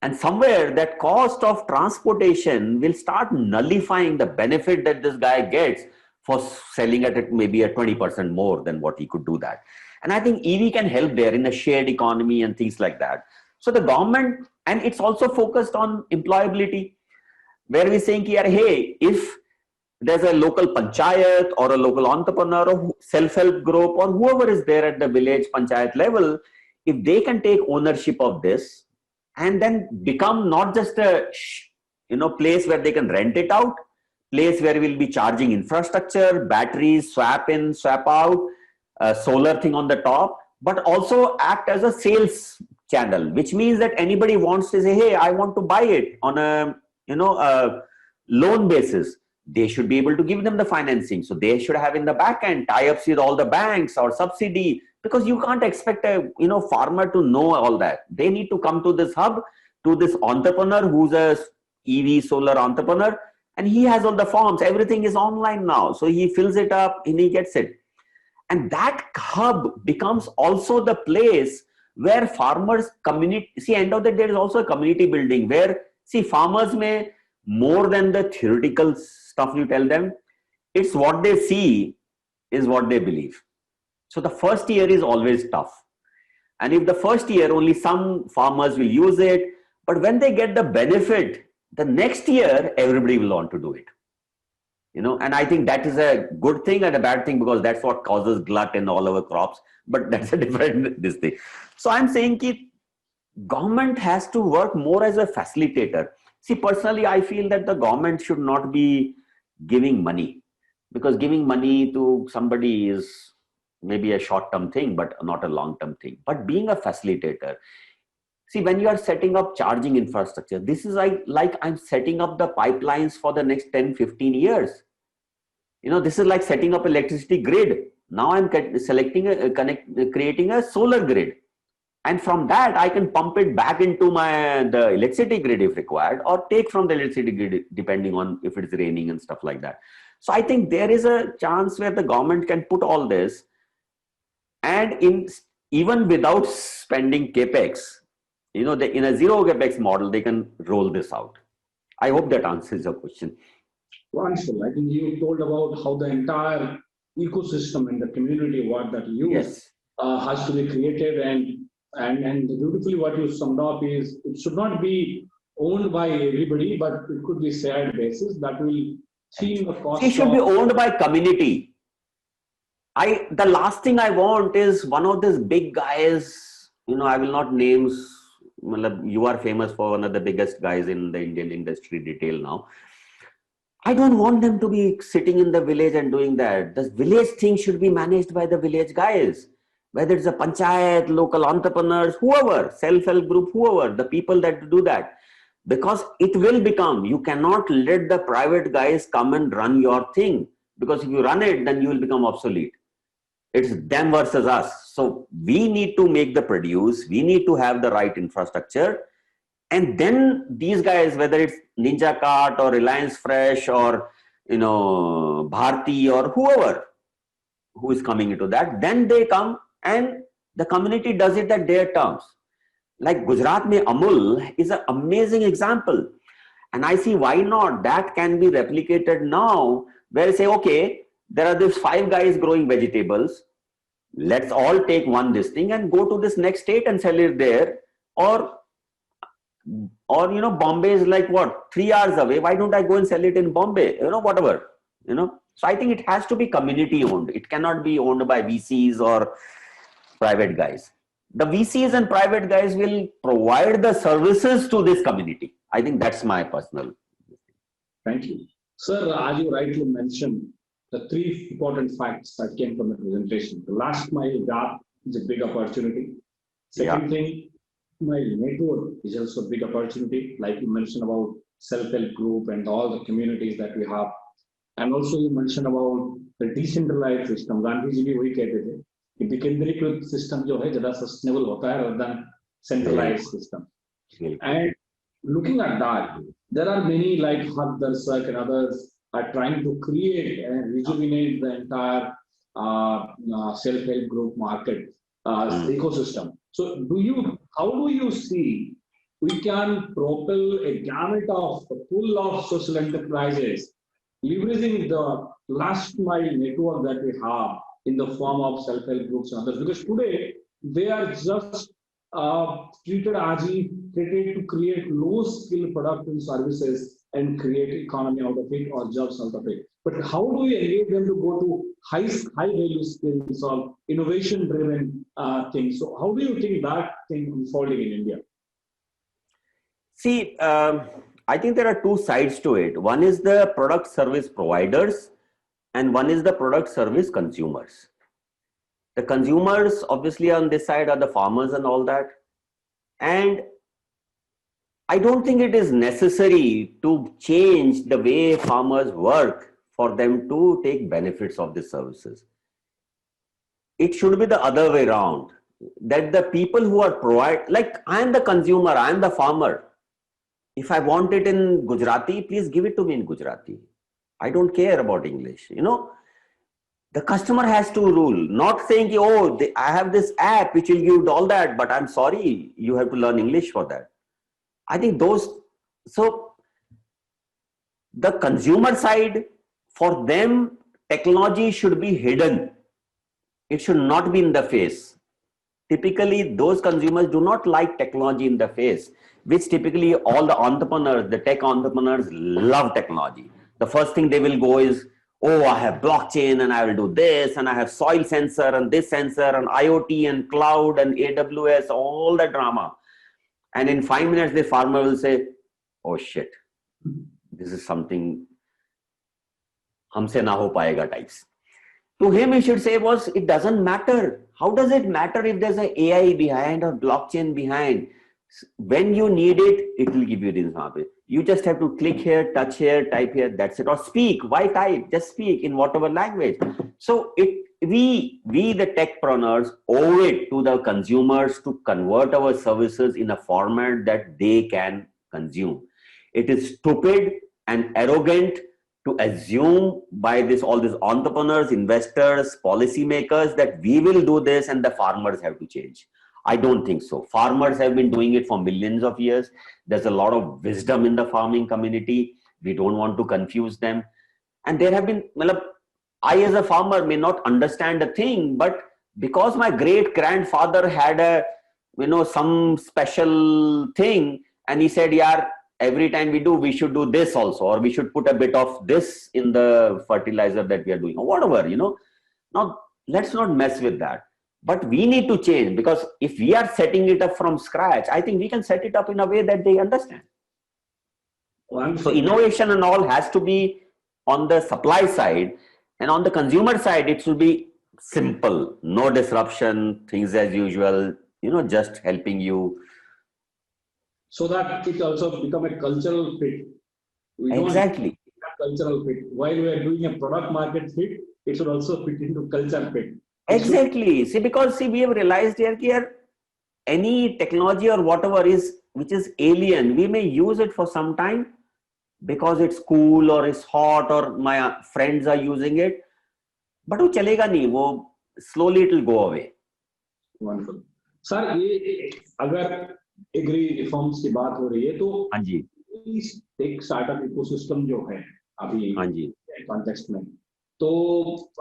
And somewhere that cost of transportation will start nullifying the benefit that this guy gets for selling at maybe a 20% more than what he could do that. And I think EV can help there in a shared economy and things like that. So the government, and it's also focused on employability, where we're saying, hey, if there's a local panchayat or a local entrepreneur or self-help group or whoever is there at the village panchayat level, if they can take ownership of this and then become not just a place where they can rent it out, place where we'll be charging infrastructure, batteries, swap in, swap out, solar thing on the top, but also act as a sales channel, which means that anybody wants to say, hey, I want to buy it on a a loan basis. They should be able to give them the financing. So they should have in the back end tie-ups with all the banks or subsidy, because you can't expect a farmer to know all that. They need to come to this hub, to this entrepreneur who's a EV solar entrepreneur, and he has all the forms. Everything is online now. So he fills it up and he gets it. And that hub becomes also the place where farmers community, see, end of the day, there is also a community building where, see, farmers may, more than the theoretical stuff you tell them, it's what they see is what they believe. So the first year is always tough. And if the first year only some farmers will use it, but when they get the benefit, the next year, everybody will want to do it. And I think that is a good thing and a bad thing, because that's what causes glut in all our crops, but that's a different this thing. So I'm saying that government has to work more as a facilitator. See, personally, I feel that the government should not be giving money, because giving money to somebody is maybe a short-term thing, but not a long-term thing. But being a facilitator, see, when you are setting up charging infrastructure, this is like I'm setting up the pipelines for the next 10, 15 years. This is like setting up electricity grid. Now I'm creating a solar grid. And from that, I can pump it back into the electricity grid if required, or take from the electricity grid, depending on if it's raining and stuff like that. So I think there is a chance where the government can put all this, and even without spending capex, in a zero capex model, they can roll this out. I hope that answers your question. Wonderful. I think you told about how the entire ecosystem and the community what that you use has to be created, and beautifully what you summed up is it should not be owned by everybody, but it could be shared basis that will see the cost. It should be owned by community. The last thing I want is one of these big guys, I will not names. You are famous for one of the biggest guys in the Indian industry retail now. I don't want them to be sitting in the village and doing that. The village thing should be managed by the village guys, whether it's a panchayat, local entrepreneurs, whoever, self-help group, whoever, the people that do that. Because it will become, you cannot let the private guys come and run your thing, because if you run it, then you will become obsolete. It's them versus us. So we need to make the produce, we need to have the right infrastructure. And then these guys, whether it's Ninja Cart or Reliance Fresh or, Bharti or whoever who is coming into that, then they come and the community does it at their terms. Like Gujarat mein Amul is an amazing example. And I see why not that can be replicated now, where you say, okay, there are these 5 guys growing vegetables. Let's all take this thing and go to this next state and sell it there. Or Bombay is like what, 3 hours away. Why don't I go and sell it in Bombay? Whatever. So I think it has to be community owned. It cannot be owned by VCs or private guys. The VCs and private guys will provide the services to this community. I think that's my personal. Thank you. Sir, as you rightly mentioned, the 3 important facts that came from the presentation. The last mile gap is a big opportunity. Second thing, my network is also a big opportunity, like you mentioned about self-help group and all the communities that we have. And also you mentioned about decentralise system, Gandhi ji भी वही कहते थे कि विकेंद्रीकृत system जो है ज्यादा sustainable होता है rather than centralized system. And looking at that, there are many like Haq Darshak and others are trying to create and rejuvenate the entire self-help group market ecosystem. So how do you see we can propel a gamut of pool of social enterprises leveraging the last mile network that we have in the form of self-help groups and others? Because today they are just treated as created to create low skill product and services and create economy out of it or jobs out of it. But how do we engage them to go to high value skills or innovation driven things? So how do you think that thing unfolding in India? See, I think there are two sides to it. One is the product service providers and one is the product service consumers. The consumers obviously on this side are the farmers and all that. And I don't think it is necessary to change the way farmers work for them to take benefits of the services. It should be the other way around, that the people who are like I am the consumer, I am the farmer. If I want it in Gujarati, please give it to me in Gujarati. I don't care about English, you know. The customer has to rule, not saying, oh, I have this app which will give all that, but I'm sorry, you have to learn English for that. I think so the consumer side, for them, technology should be hidden. It should not be in the face. Typically, those consumers do not like technology in the face, which typically all the entrepreneurs, the tech entrepreneurs love technology. The first thing they will go is, oh, I have blockchain and I will do this and I have soil sensor and this sensor and IoT and cloud and AWS, all the drama. And in 5 minutes, the farmer will say, oh shit, this is something humse na ho payega types. To him, he should say it doesn't matter. How does it matter if there's an AI behind or blockchain behind? When you need it, it will give you the answer. You just have to click here, touch here, type here, that's it. Or speak. Why type? Just speak in whatever language. So we the techpreneurs owe it to the consumers to convert our services in a format that they can consume. It is stupid and arrogant to assume by all these entrepreneurs, investors, policymakers that we will do this and the farmers have to change. I don't think so. Farmers have been doing it for millions of years. There's a lot of wisdom in the farming community. We don't want to confuse them. And there have been, I as a farmer may not understand a thing, but because my great grandfather had some special thing and he said, yeah, every time we should do this also, or we should put a bit of this in the fertilizer that we are doing or whatever, Now, let's not mess with that. But we need to change, because if we are setting it up from scratch, I think we can set it up in a way that they understand. So innovation and all has to be on the supply side, and on the consumer side, it should be simple, no disruption, things as usual, just helping you. So that it also become a cultural fit. Exactly. Cultural fit. While we are doing a product market fit, it should also fit into culture fit. Exactly. See, we have realized here, any technology or whatever which is alien, we may use it for some time because it's cool or it's hot or my friends are using it, but वो चलेगा नहीं, slowly it will go away. Wonderful. Sir, अगर agree reforms की बात हो रही है तो हाँ जी, एक स्टार्टअप इकोसिस्टम जो है अभी हाँ जी, कॉन्टेक्स्ट में, तो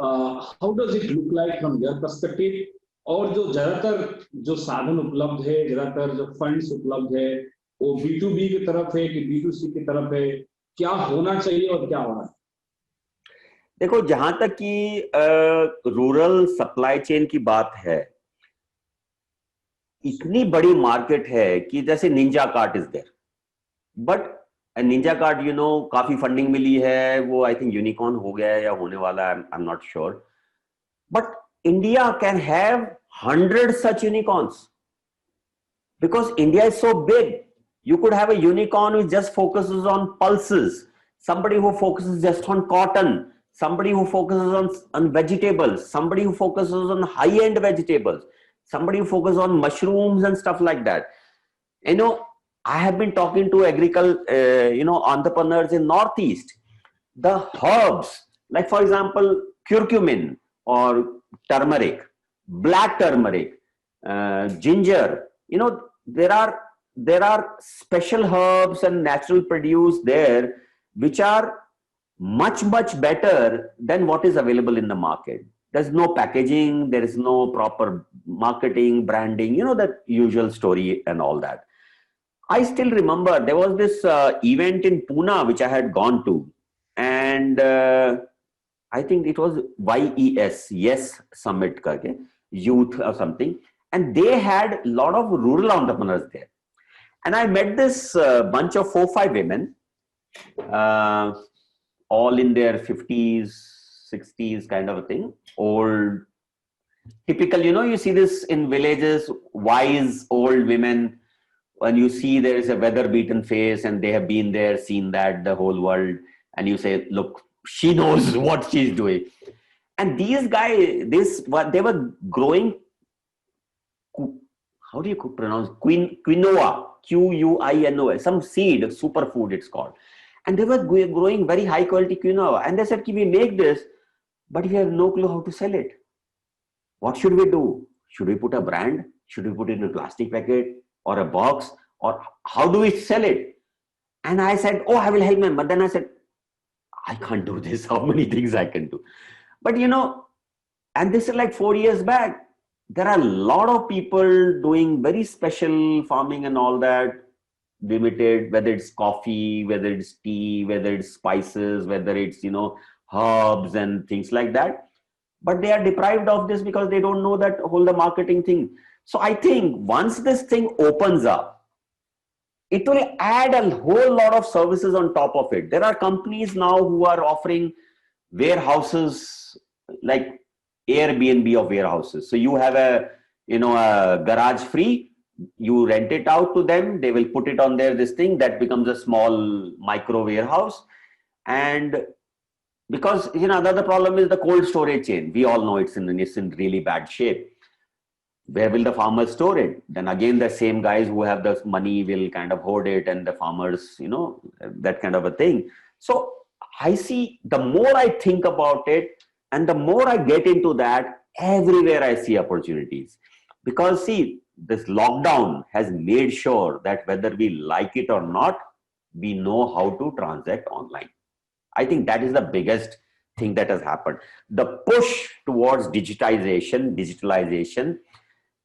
how does it look like from your perspective? और जो ज्यादातर जो साधन उपलब्ध है, ज्यादातर जो फंड्स उपलब्ध है, वो B2B की तरफ है कि B2C की तरफ है? क्या होना चाहिए और क्या होना है? देखो, जहां तक कि रूरल सप्लाई चेन की बात है, इतनी बड़ी मार्केट है कि जैसे Ninjacart is there, but Ninjacart काफी फंडिंग मिली है, वो आई थिंक यूनिकॉर्न हो गया है या होने वाला है, I am not sure, but India can have 100 such unicorns because India is so big. You could have a unicorn which just focuses on pulses, somebody who focuses just on cotton, somebody who focuses on vegetables, somebody who focuses on high-end vegetables, somebody who focuses on mushrooms and stuff like that. You know, I have been talking to entrepreneurs in Northeast. The herbs, like for example, curcumin or turmeric, black turmeric, ginger. You know, there are special herbs and natural produce there which are much better than what is available in the market. There's no packaging, there is no proper marketing, branding, you know, that usual story and all that. I still remember there was this event in Pune which I had gone to, and I think it was YES Summit, youth or something, and they had a lot of rural entrepreneurs there. And I met this bunch of 4-5 women, all in their 50s, 60s kind of a thing, old, typical, you know, you see this in villages, wise old women, when you see there is a weather-beaten face and they have been there, seen that, the whole world, and you say, look, she knows what she's doing. And these guys, they were growing, how do you pronounce, quinoa, Quinoa, some seed, superfood it's called. And they were growing very high quality quinoa. And they said, we make this, but we have no clue how to sell it. What should we do? Should we put a brand? Should we put it in a plastic packet or a box? Or how do we sell it? And I said, oh, I will help them. But then I said, I can't do this. How many things I can do? But you know, and this is like 4 years back. There are a lot of people doing very special farming and all that, limited, whether it's coffee, whether it's tea, whether it's spices, whether it's, you know, herbs and things like that. But they are deprived of this because they don't know that whole the marketing thing. So I think once this thing opens up, it will add a whole lot of services on top of it. There are companies now who are offering warehouses, like Airbnb of warehouses. So you have a garage free, you rent it out to them, they will put it on there, this thing that becomes a small micro warehouse. And because, you know, the other problem is the cold storage chain. We all know it's in really bad shape. Where will the farmers store it? Then again, the same guys who have the money will kind of hoard it, and the farmers, you know, that kind of a thing. So I see, the more I think about it and the more I get into that, everywhere I see opportunities. Because see, this lockdown has made sure that whether we like it or not, we know how to transact online. I think that is the biggest thing that has happened. The push towards digitalization,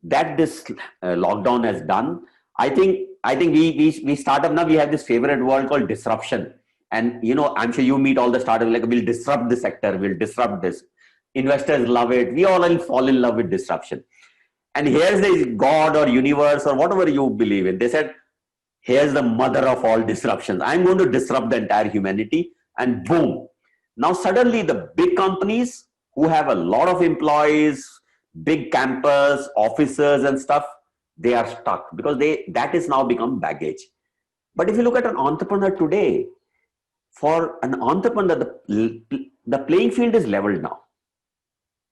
that this lockdown has done. I think we startup now, we have this favorite word called disruption. And you know, I'm sure you meet all the startups like, we'll disrupt the sector, we'll disrupt this. Investors love it. We all fall in love with disruption. And here's the God or universe or whatever you believe in. They said, here's the mother of all disruptions. I'm going to disrupt the entire humanity, and boom. Now suddenly the big companies who have a lot of employees, big campus, officers and stuff, they are stuck because that is now become baggage. But if you look at an entrepreneur today, for an entrepreneur, the playing field is leveled now.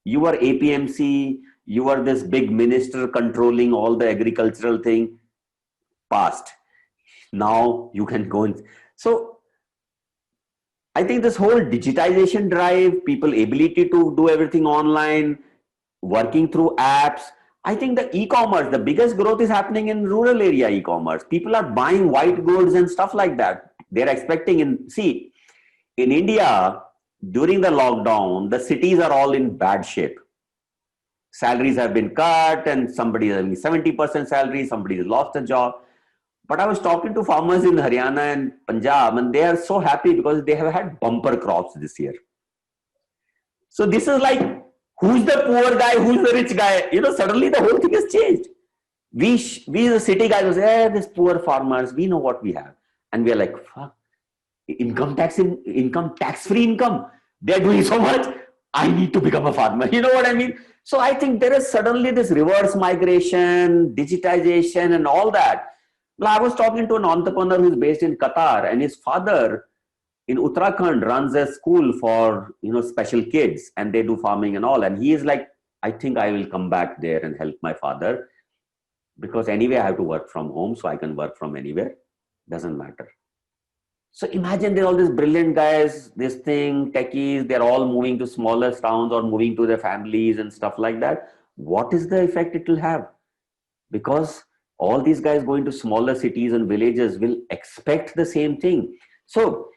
You are APMC, you are this big minister controlling all the agricultural thing, past. Now you can go in. So I think this whole digitization drive, people ability to do everything online, working through apps. I think the e-commerce, the biggest growth is happening in rural area e-commerce. People are buying white goods and stuff like that. They're expecting in India, during the lockdown, the cities are all in bad shape. Salaries have been cut and somebody is having 70% salary, somebody has lost a job. But I was talking to farmers in Haryana and Punjab, and they are so happy because they have had bumper crops this year. So this is like, who's the poor guy, who's the rich guy? You know, suddenly the whole thing has changed. We the city guys will say, this poor farmers, we know what we have. And we are like, fuck, income tax-free income. They're doing so much. I need to become a farmer. You know what I mean? So I think there is suddenly this reverse migration, digitization and all that. Well, I was talking to an entrepreneur who's based in Qatar, and his father in Uttarakhand runs a school for, special kids, and they do farming and all. And he is like, I think I will come back there and help my father, because anyway I have to work from home, so I can work from anywhere. Doesn't matter. So imagine there are all these brilliant guys, this thing, techies, they're all moving to smaller towns or moving to their families and stuff like that. What is the effect it will have? Because all these guys going to smaller cities and villages will expect the same thing. So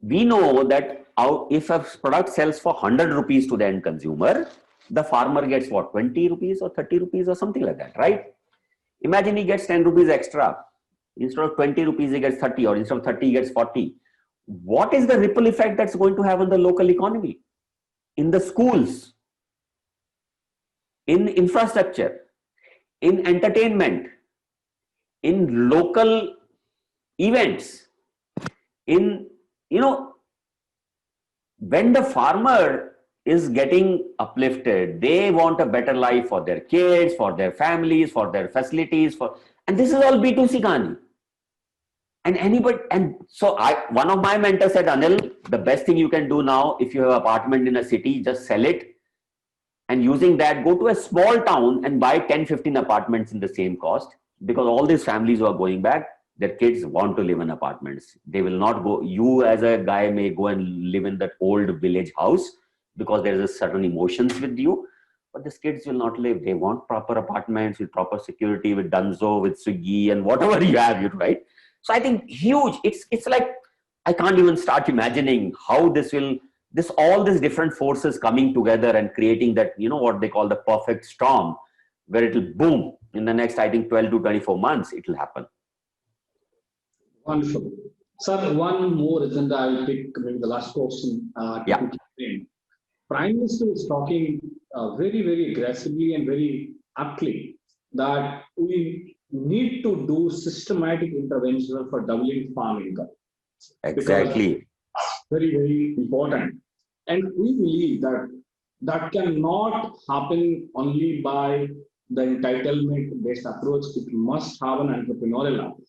we know that if a product sells for 100 rupees to the end consumer, the farmer gets what, 20 rupees or 30 rupees or something like that, right? Imagine he gets 10 rupees extra. Instead of 20 rupees, he gets 30, or instead of 30, he gets 40. What is the ripple effect that's going to have on the local economy, in the schools, in infrastructure, in entertainment, in local events, in, when the farmer is getting uplifted, they want a better life for their kids, for their families, for their facilities, and this is all B2C Kani. And so one of my mentors said, Anil, the best thing you can do now, if you have an apartment in a city, just sell it. And using that, go to a small town and buy 10, 15 apartments in the same cost, because all these families who are going back, their kids want to live in apartments. They will not go, you as a guy may go and live in that old village house because there is a certain emotions with you, but these kids will not live. They want proper apartments with proper security, with Dunzo, with Swiggy and whatever you have, right? So I think huge, it's like, I can't even start imagining how all these different forces coming together and creating that, what they call the perfect storm, where it will boom in the next, I think 12 to 24 months, it will happen. Wonderful. Sir, one more agenda I will pick, maybe the last question. Yeah. Prime Minister is talking very, very aggressively and very aptly that we need to do systematic intervention for doubling farm income. Exactly. Very, very important. And we believe that cannot happen only by the entitlement-based approach. It must have an entrepreneurial approach.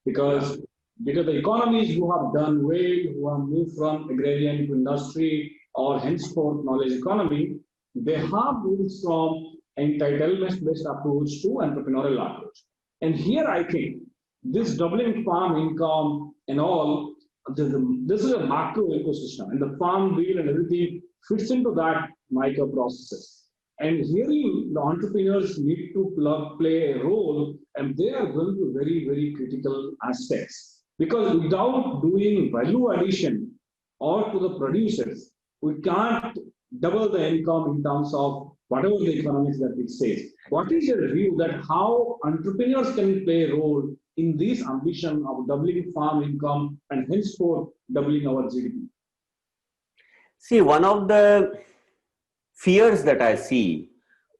Because the economies who have done well, who have moved from agrarian to industry or henceforth knowledge economy, they have moved from entitlement-based approach to entrepreneurial approach. And here I think this doubling farm income and all, this is a macro ecosystem, and the farm bill and everything fits into that micro processes. And here the entrepreneurs need to play a role, and they are going to be very, very critical aspects. Because without doing value addition or to the producers, we can't double the income in terms of whatever the economics that it says. What is your view that how entrepreneurs can play a role in this ambition of doubling farm income and henceforth doubling our GDP? See, one of the fears that I see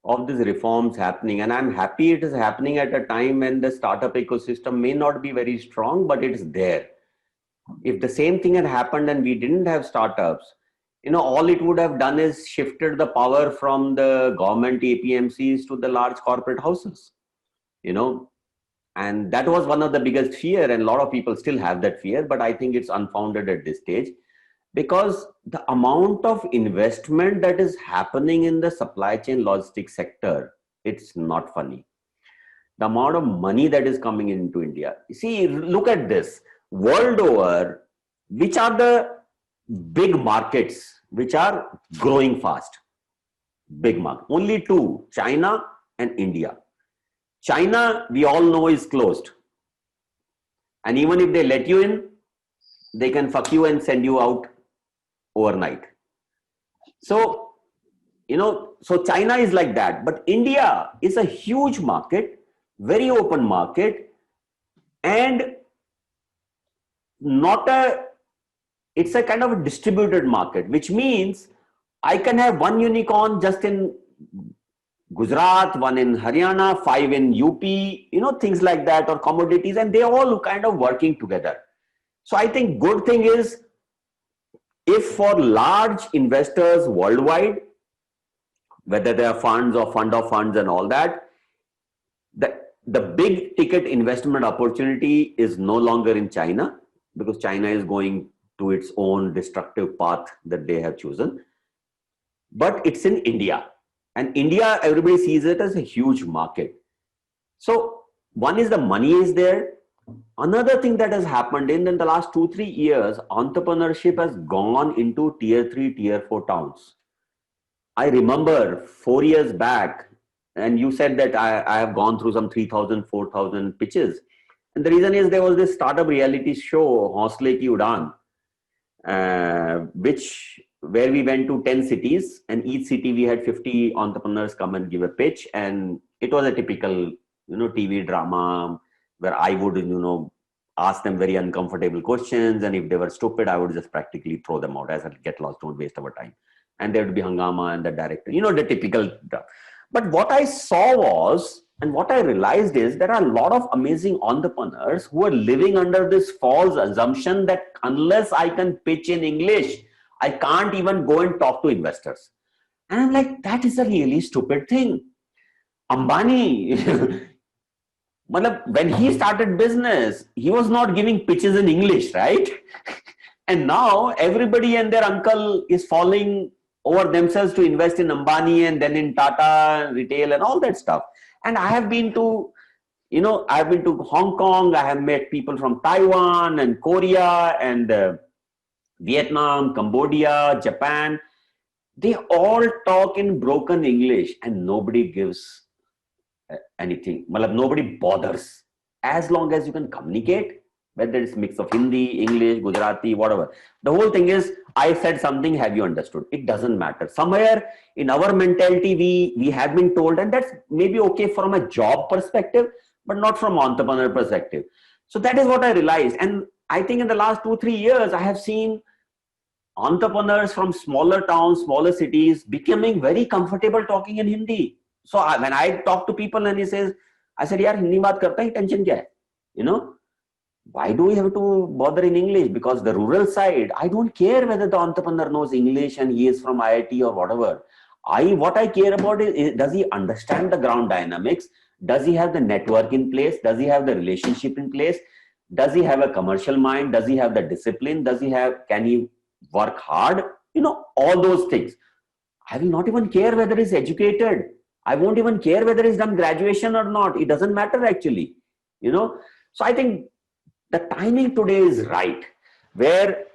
of these reforms happening, and I'm happy it is happening at a time when the startup ecosystem may not be very strong, but it's there. If the same thing had happened and we didn't have startups, all it would have done is shifted the power from the government APMCs to the large corporate houses, and that was one of the biggest fear, and a lot of people still have that fear, but I think it's unfounded at this stage. Because the amount of investment that is happening in the supply chain logistics sector, it's not funny. The amount of money that is coming into India. See, look at this. World over, which are the big markets which are growing fast? Big market. Only two, China and India. China, we all know, is closed. And even if they let you in, they can fuck you and send you out overnight. So, so China is like that, but India is a huge market, very open market, and it's a kind of a distributed market, which means I can have one unicorn just in Gujarat, one in Haryana, 5 in UP, things like that, or commodities, and they all kind of working together. So I think good thing is, if for large investors worldwide, whether they are funds or fund of funds and all that, the big ticket investment opportunity is no longer in China, because China is going to its own destructive path that they have chosen. But it's in India, and India, everybody sees it as a huge market. So one is the money is there. Another thing that has happened in the last 2-3 years, entrepreneurship has gone into tier 3, tier 4 towns. I remember 4 years back, and you said that I have gone through some 3,000, 4,000 pitches. And the reason is there was this startup reality show, Hausle Ki Udaan, where we went to 10 cities, and each city we had 50 entrepreneurs come and give a pitch. And it was a typical, TV drama where I would, ask them very uncomfortable questions. And if they were stupid, I would just practically throw them out. I said, get lost, don't waste our time. And there would be hangama and the director, the typical stuff. But what I saw was, and what I realized is there are a lot of amazing entrepreneurs who are living under this false assumption that unless I can pitch in English, I can't even go and talk to investors. And I'm like, that is a really stupid thing. Ambani, when he started business, he was not giving pitches in English, right? And now everybody and their uncle is falling over themselves to invest in Ambani and then in Tata retail and all that stuff. And I have been to, I've been to Hong Kong. I have met people from Taiwan and Korea and Vietnam, Cambodia, Japan. They all talk in broken English and nobody gives anything. Nobody bothers. As long as you can communicate, whether it's mix of Hindi, English, Gujarati, whatever. The whole thing is, I said something, have you understood? It doesn't matter. Somewhere in our mentality, we have been told, and that's maybe okay from a job perspective, but not from entrepreneur perspective. So that is what I realized. And I think in the last 2-3 years, I have seen entrepreneurs from smaller towns, smaller cities becoming very comfortable talking in Hindi. So when I talk to people and he says, I said, yaar, Hindi baat karta hai, tension kya hai? Why do we have to bother in English? Because the rural side, I don't care whether the entrepreneur knows English and he is from IIT or whatever. What I care about is, does he understand the ground dynamics? Does he have the network in place? Does he have the relationship in place? Does he have a commercial mind? Does he have the discipline? Can he work hard? All those things. I will not even care whether he's educated. I won't even care whether he's done graduation or not. It doesn't matter actually. So I think the timing today is right, where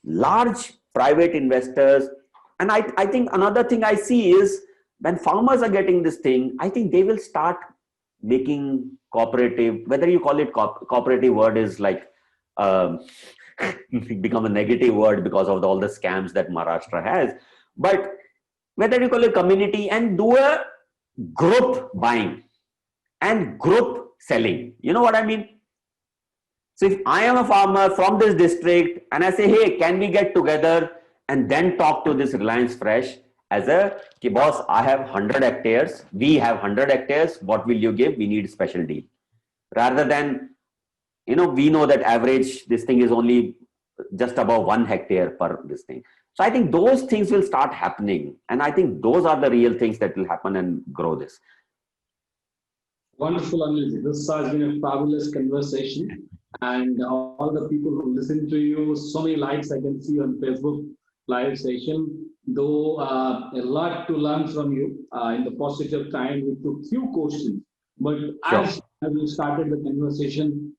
large private investors, and I think another thing I see is when farmers are getting this thing, I think they will start making cooperative, whether you call it cooperative word is like become a negative word because of all the scams that Maharashtra has. But whether you call it community, and do a group buying and group selling. You know what I mean? So if I am a farmer from this district and I say, hey, can we get together and then talk to this Reliance Fresh as boss, I have 100 hectares. We have 100 hectares. What will you give? We need a special deal. Rather than, we know that average, this thing is only just above 1 hectare per this thing. So I think those things will start happening. And I think those are the real things that will happen and grow this. Wonderful, Anil. This has been a fabulous conversation. And all the people who listen to you, so many likes I can see on Facebook live session. Though a lot to learn from you in the positive time, we took few questions. But as we started the conversation,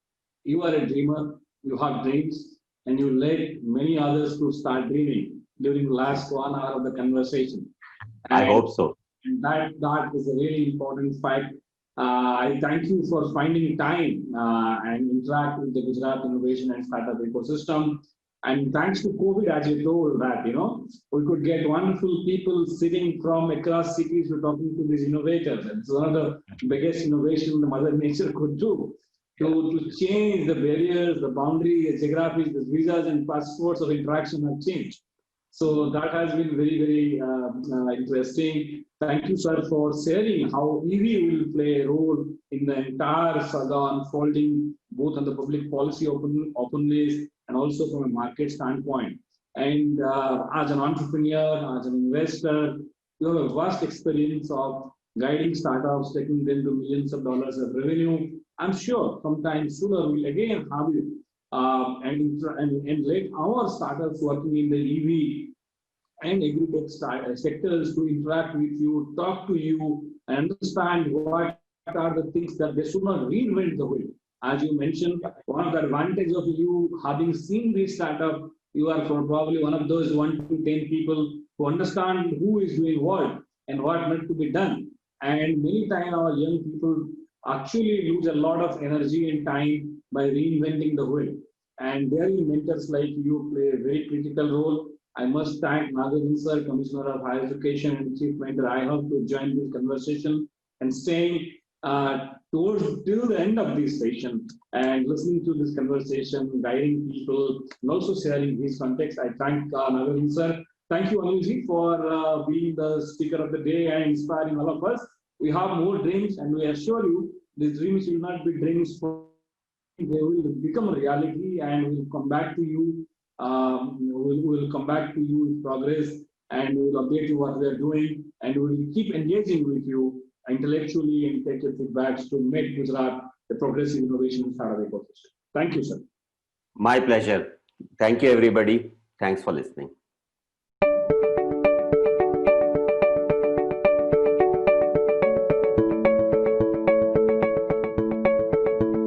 you are a dreamer, you have dreams, and you led many others to start dreaming during the last 1 hour of the conversation. And I hope so. And that is a really important fact. I thank you for finding time and interact with the Gujarat Innovation and Startup ecosystem. And thanks to COVID, as you told that, we could get wonderful people sitting from across cities to talking to these innovators. And it's one of the biggest innovation the Mother Nature could do to change the barriers, the boundaries, the geographies, the visas and passports of interaction have changed. So that has been very, very interesting. Thank you, sir, for sharing how EV will play a role in the entire saga unfolding, both on the public policy openness and also from a market standpoint. And as an entrepreneur, as an investor, you have a vast experience of guiding startups, taking them to millions of dollars of revenue. I'm sure sometime sooner we'll again have you and let our startups working in the EV and agri-tech sectors to interact with you, talk to you, and understand what are the things that they should not reinvent the wheel. As you mentioned, one of the advantage of you having seen this startup, you are probably one of those 1 to 10 people who understand who is doing what and what need to be done. And many times our young people actually lose a lot of energy and time by reinventing the wheel. And there mentors like you play a very critical role. I must thank Nagarjun sir, Commissioner of Higher Education and Chief Mentor I have to join this conversation and staying till the end of this session and listening to this conversation, guiding people, and also sharing his context. I thank Nagarjun sir. Thank you, Anilji, for being the speaker of the day and inspiring all of us. We have more dreams, and we assure you, these dreams will not be dreams for they will become a reality, and we'll come back to you. We'll come back to you with progress, and we'll update you what we are doing, and we'll keep engaging with you intellectually and take your feedbacks to make Gujarat a progressive innovation startup ecosystem. Thank you, sir. My pleasure. Thank you, everybody. Thanks for listening.